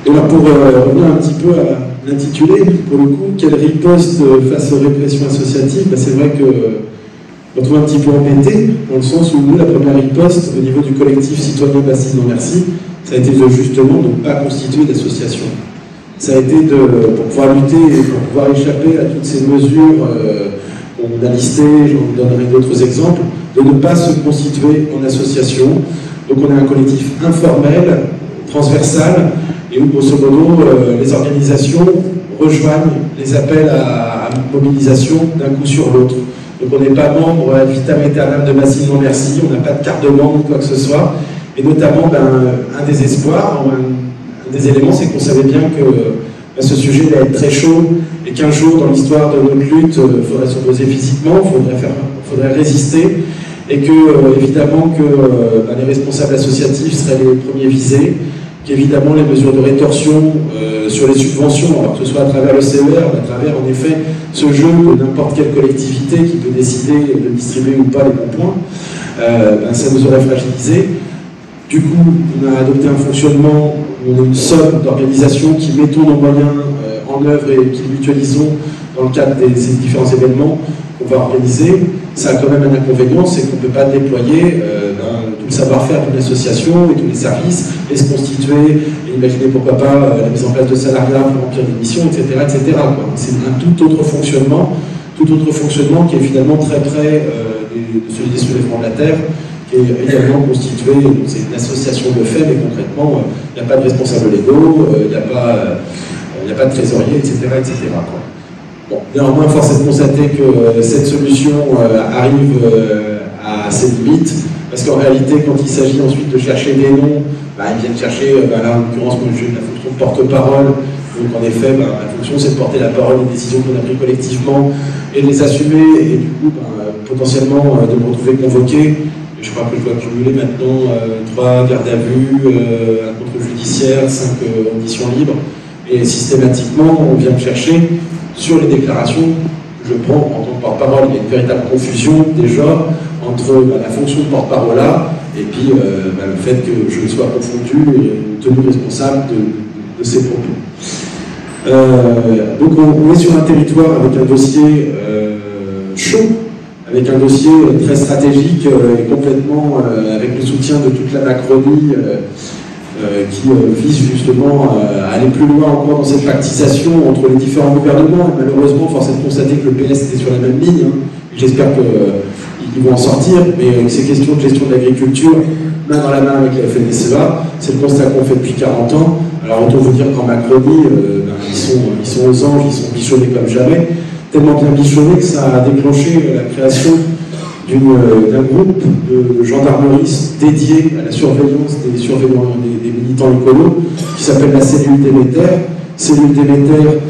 Et alors pour revenir un petit peu à l'intitulé, pour le coup, quelle riposte face aux répressions associatives, ben, c'est vrai que on trouve un petit peu embêté, dans le sens où nous, la première riposte au niveau du collectif citoyen Bassine Non Merci, ça a été de justement ne pas constituer d'association. Ça a été pour pouvoir lutter et pour pouvoir échapper à toutes ces mesures qu'on a listées, j'en donnerai d'autres exemples, de ne pas se constituer en association. Donc on a un collectif informel, transversal, et où grosso modo les organisations rejoignent les appels à mobilisation d'un coup sur l'autre. Donc on n'est pas membre ad vitam aeternam de Bassine Non Merci, on n'a pas de carte de membre ou quoi que ce soit, et notamment un des espoirs, un des éléments, c'est qu'on savait bien que ce sujet allait être très chaud, et qu'un jour dans l'histoire de notre lutte, il faudrait s'opposer physiquement, il faudrait résister, et que évidemment que les responsables associatifs seraient les premiers visés, qu'évidemment les mesures de rétorsion sur les subventions, alors que ce soit à travers le CER, à travers en effet ce jeu de n'importe quelle collectivité qui peut décider de distribuer ou pas les bons points, ça nous aurait fragilisé. Du coup, on a adopté un fonctionnement où on a une somme d'organisations qui mettons nos moyens en œuvre et qui mutualisons dans le cadre des différents événements qu'on va organiser. Ça a quand même un inconvénient, c'est qu'on ne peut pas déployer tout le savoir-faire d'une association et tous les services, et se constituer, et imaginer pourquoi pas la mise en place de salariat pour remplir des missions, etc. etc. C'est un tout autre fonctionnement qui est finalement très près de celui des soulèvements de la Terre, qui est également constitué, c'est une association de fait, mais concrètement, il n'y a pas de responsables légaux, il n'y a pas de trésorier, etc. etc. Bon, néanmoins, force est de constater que cette solution arrive à ses limites, parce qu'en réalité, quand il s'agit ensuite de chercher des noms, ils viennent chercher, là en l'occurrence, moi j'ai la fonction de porte-parole, donc en effet, ma fonction c'est de porter la parole des décisions qu'on a prises collectivement et de les assumer, et du coup, potentiellement de me retrouver convoqué. Je crois que je dois cumuler maintenant 3 gardes à vue, un contrôle judiciaire, 5 auditions libres, et systématiquement, on vient me chercher sur les déclarations que je prends en tant que porte-parole. Il y a une véritable confusion déjà entre la fonction de porte-parole là et puis le fait que je sois confondu et tenu responsable de ces propos. Donc on est sur un territoire avec un dossier chaud, avec un dossier très stratégique et complètement avec le soutien de toute la Macronie qui vise justement à aller plus loin encore dans cette pactisation entre les différents gouvernements. Et malheureusement, force est de constater que le PS était sur la même ligne. J'espère qu'ils vont en sortir, mais ces questions de gestion de l'agriculture, main dans la main avec la FNSEA, c'est le constat qu'on fait depuis 40 ans. Alors autant vous dire qu'en Macronie, ils sont aux anges, ils sont bichonnés comme jamais, tellement bien bichonnés que ça a déclenché la création d'un groupe de gendarmerie dédié à la surveillance des militants écolos, qui s'appelle la cellule Déméter. Cellule Déméter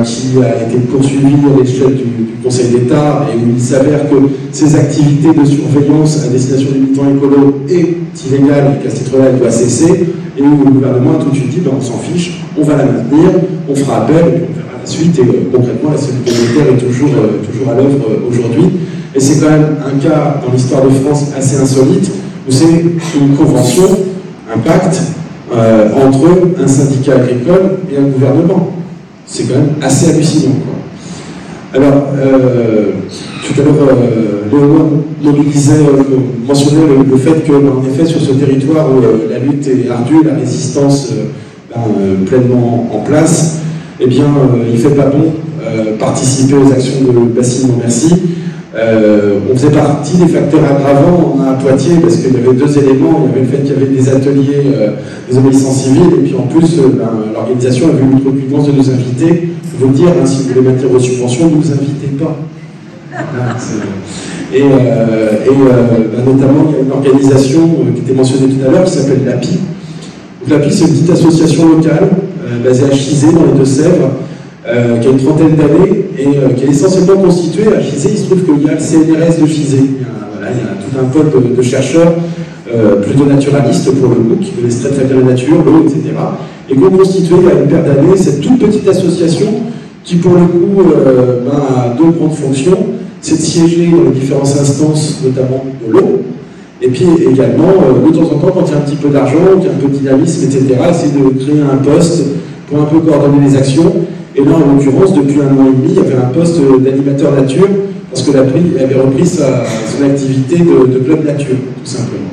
qui a été poursuivie à l'échelle du Conseil d'État, et où il s'avère que ces activités de surveillance à destination des militants écolos est illégale et qu'à ce titre-là, elle doit cesser, et où le gouvernement a tout de suite dit on s'en fiche, on va la maintenir, on fera appel, et puis on verra la suite, et concrètement, la cellule Déméter est toujours à l'œuvre aujourd'hui. Et c'est quand même un cas dans l'histoire de France assez insolite, où c'est une convention, un pacte entre un syndicat agricole et un gouvernement. C'est quand même assez hallucinant, quoi. Alors, tout à l'heure, Léonard mentionnait le fait que, en effet, sur ce territoire où la lutte est ardue, la résistance pleinement en place, eh bien, il ne fait pas bon participer aux actions de Bassine Non Merci. On faisait partie des facteurs aggravants à Poitiers, parce qu'il y avait 2 éléments. Il y avait le fait qu'il y avait des ateliers des obéissances civiles, et puis en plus l'organisation avait eu l'outrepudence de nous inviter. Je peux vous dire, si vous voulez maintenir vos subventions, ne nous invitez pas. Notamment, il y a une organisation qui était mentionnée tout à l'heure qui s'appelle l'API. L'API, c'est une petite association locale basée à Chizé, dans les Deux-Sèvres, qui a une trentaine d'années et qui est essentiellement constituée à Chizé. Il se trouve qu'il y a le CNRS de Chizé. Il y a tout un pôle de chercheurs plutôt naturalistes pour le coup, qui connaissent très bien la nature, l'eau, etc. Et qui ont constitué il y a une paire d'années cette toute petite association qui pour le coup a 2 grandes fonctions. C'est de siéger dans les différentes instances, notamment de l'eau, Et puis également, de temps en temps, quand il y a un petit peu d'argent, qu'il y a un peu de dynamisme, etc., essayer de créer un poste pour un peu coordonner les actions. Et là, en l'occurrence, depuis 1 an et demi, il y avait un poste d'animateur nature, parce que la PIB avait repris son activité de club nature, tout simplement.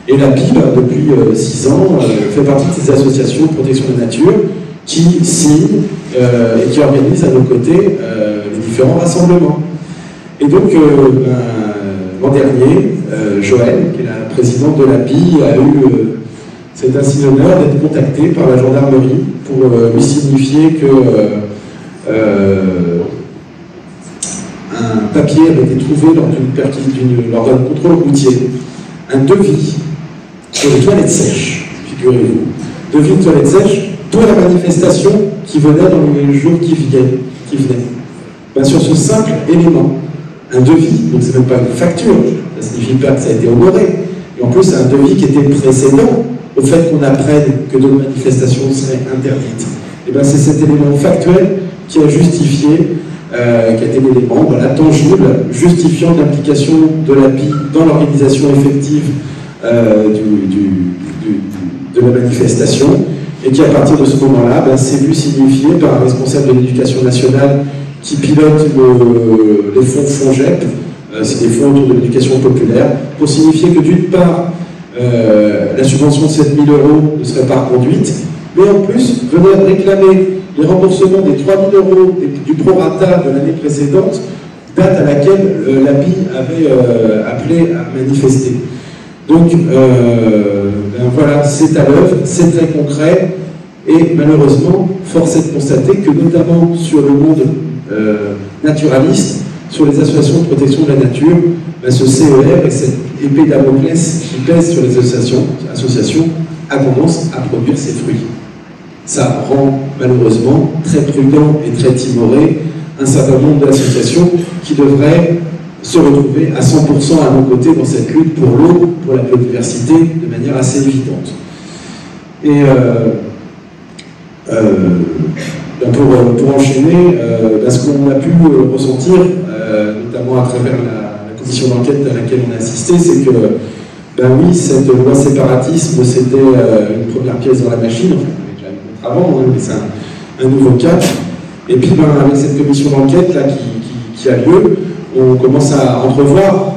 Et la PIB, depuis 6 ans, fait partie de ces associations de protection de la nature qui signent et qui organisent à nos côtés les différents rassemblements. Et donc, l'an dernier, Joël, qui est la présidente de l'API, a eu cet insigne honneur d'être contactée par la gendarmerie pour lui signifier que un papier avait été trouvé lors d'un contrôle routier, un devis sur les toilettes sèches, figurez-vous. Devis de toilettes sèches pour la manifestation qui venait dans les jours qui venaient. Ben, sur ce simple élément, un devis, donc c'est même pas une facture, ça ne signifie pas que ça a été honoré, et en plus c'est un devis qui était précédent au fait qu'on apprenne que nos manifestations seraient interdites. Et ben c'est cet élément factuel qui a justifié, qui a été l'élément tangible, justifiant l'implication de l'API dans l'organisation effective de la manifestation, et qui à partir de ce moment-là s'est vu signifié par un responsable de l'éducation nationale qui pilote les fonds FONGEP, c'est des fonds autour de l'éducation populaire, pour signifier que d'une part, la subvention de 7 000 € ne serait pas reconduite, mais en plus, venait réclamer les remboursements des 3 000 € du prorata de l'année précédente, date à laquelle l'API avait appelé à manifester. Donc, voilà, c'est à l'œuvre, c'est très concret, et malheureusement, force est de constater que notamment sur le monde naturaliste, sur les associations de protection de la nature, ce CER et cette épée Damoclès qui pèse sur les associations a tendance à produire ses fruits. Ça rend malheureusement très prudent et très timoré un certain nombre d'associations qui devraient se retrouver à 100% à nos côtés dans cette lutte pour l'eau, pour la biodiversité, de manière assez évidente. Et pour enchaîner, ce qu'on a pu ressentir, notamment à travers la commission d'enquête à laquelle on a assisté, c'est que, oui, cette loi séparatisme, c'était une première pièce dans la machine, enfin, on avait déjà eu contre avant, mais c'est un nouveau cap. Et puis, avec cette commission d'enquête là qui a lieu, on commence à entrevoir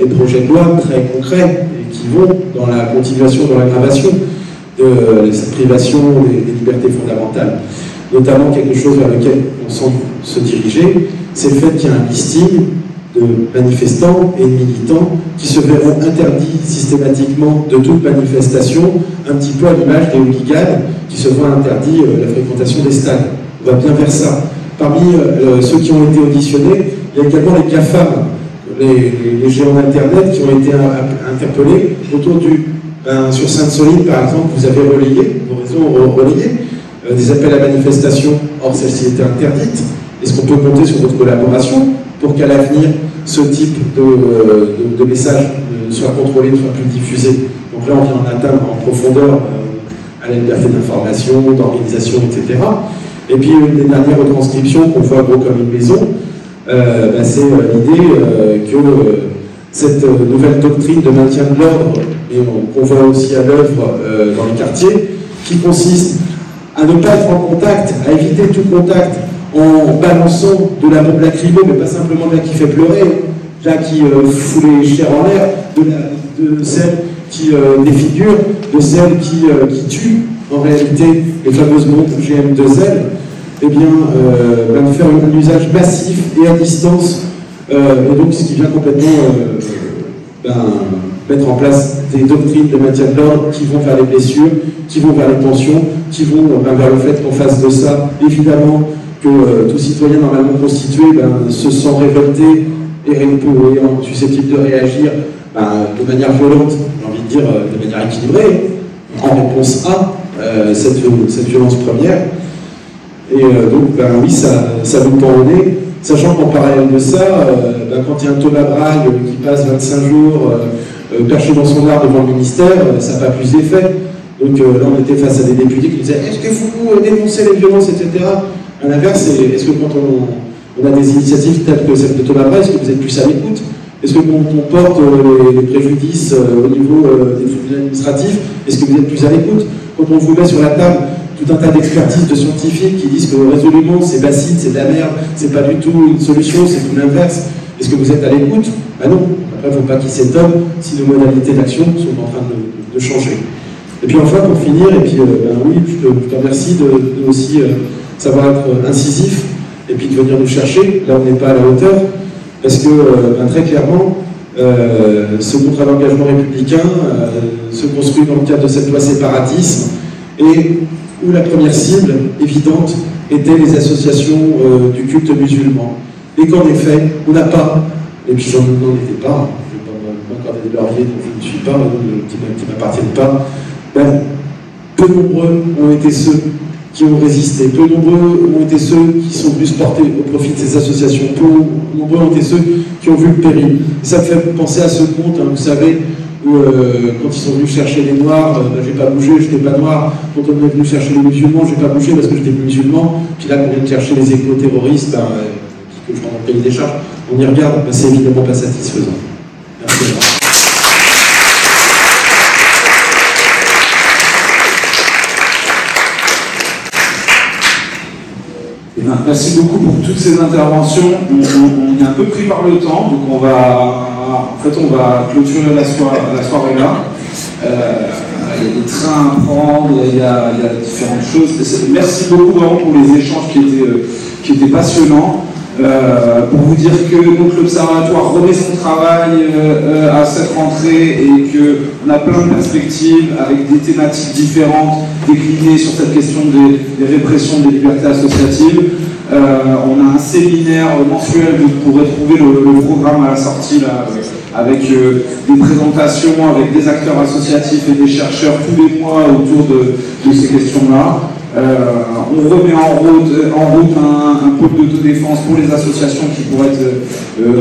des projets de loi très concrets et qui vont dans la continuation, dans l'aggravation de cette privation des libertés fondamentales. Notamment quelque chose vers lequel on semble se diriger, c'est le fait qu'il y a un listing de manifestants et de militants qui se verront interdits systématiquement de toute manifestation, un petit peu à l'image des hooligans qui se voient interdits la fréquentation des stades. On va bien vers ça. Parmi ceux qui ont été auditionnés, il y a également les GAFAM, les géants d'Internet qui ont été interpellés autour du... sur Sainte-Soline, par exemple, vous avez relayé, vos réseaux ont relayé des appels à manifestation, or celle-ci était interdite. Est-ce qu'on peut compter sur votre collaboration pour qu'à l'avenir, ce type de message soit contrôlé, ne soit plus diffusé? Donc là, on vient en atteindre en profondeur à la liberté d'information, d'organisation, etc. Et puis, une des dernières retranscriptions qu'on voit gros comme une maison, c'est l'idée que cette nouvelle doctrine de maintien de l'ordre, et qu'on voit aussi à l'œuvre dans les quartiers, qui consiste à ne pas être en contact, à éviter tout contact en balançant de la bombe lacrymo, mais pas simplement de la qui fait pleurer, de la qui fout les chairs en l'air, de celle qui défigure, de celle qui tue, en réalité, les fameuses bombes GM2L, eh bien, de faire un usage massif et à distance, et donc ce qui vient complètement mettre en place des doctrines de maintien de l'ordre qui vont vers les blessures, qui vont vers les tensions, qui vont vers le fait qu'en face de ça, évidemment, que tout citoyen normalement constitué se sent révolté et susceptible de réagir de manière violente, j'ai envie de dire de manière équilibrée, en réponse à cette violence première. Et donc, oui, ça nous tend au nez, sachant qu'en parallèle de ça, quand il y a un Thomas Braille qui passe 25 jours perché dans son art devant le ministère, ça n'a pas plus d'effet. Donc là, on était face à des députés qui disaient « Est-ce que vous dénoncez les violences, etc. » À l'inverse, est-ce que quand on a des initiatives telles que celle de Thomas Braille, est-ce que vous êtes plus à l'écoute? Est-ce qu'on porte les préjudices au niveau des tribunaux administratifs? Est-ce que vous êtes plus à l'écoute? Quand on vous met sur la table tout un tas d'expertises de scientifiques qui disent que résolument c'est bacite, c'est de la merde, c'est pas du tout une solution, c'est tout l'inverse, est-ce que vous êtes à l'écoute? Ben non. Après, il ne faut pas qu'ils s'étonnent si nos modalités d'action sont en train de changer. Et puis enfin, pour finir, et puis oui, je te remercie de aussi savoir être incisif et puis de venir nous chercher. Là, on n'est pas à la hauteur, parce que très clairement, ce contrat d'engagement républicain se construit dans le cadre de cette loi séparatisme, et où la première cible évidente était les associations du culte musulman. Et qu'en effet, on n'a pas, et puis j'en étais pas, je ne vais pas m'accorder des lauriers dont je ne suis pas, qui ne m'appartiennent pas, ben, peu nombreux ont été ceux qui ont résisté, peu nombreux ont été ceux qui sont venus se porter au profit de ces associations, peu nombreux ont été ceux qui ont vu le péril. Et ça me fait penser à ce conte, hein, vous savez, où quand ils sont venus chercher les Noirs, ben, j'ai pas bougé, j'étais pas noir. Quand on est venu chercher les musulmans, j'ai pas bougé parce que j'étais musulman. Puis là, quand on vient de chercher les éco-terroristes, ben, que je prends dans le pays des charges, on y regarde, ben, c'est évidemment pas satisfaisant. Merci. Merci beaucoup pour toutes ces interventions. On est un peu pris par le temps, donc on va clôturer la soirée là. Il y a des trains à prendre, il y a différentes choses. Merci beaucoup vraiment pour les échanges qui étaient passionnants. Pour vous dire que l'Observatoire remet son travail à cette rentrée et qu'on a plein de perspectives avec des thématiques différentes déclinées sur cette question des répressions des libertés associatives. On a un séminaire mensuel, vous pourrez trouver le programme à la sortie là, avec des présentations, avec des acteurs associatifs et des chercheurs tous les mois autour de ces questions-là. On remet en route un pôle d'autodéfense pour les associations qui pourraient être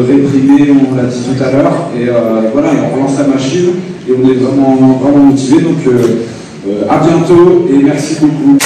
réprimées, on l'a dit tout à l'heure. Et voilà, et on relance la machine et on est vraiment motivés. Donc à bientôt et merci beaucoup.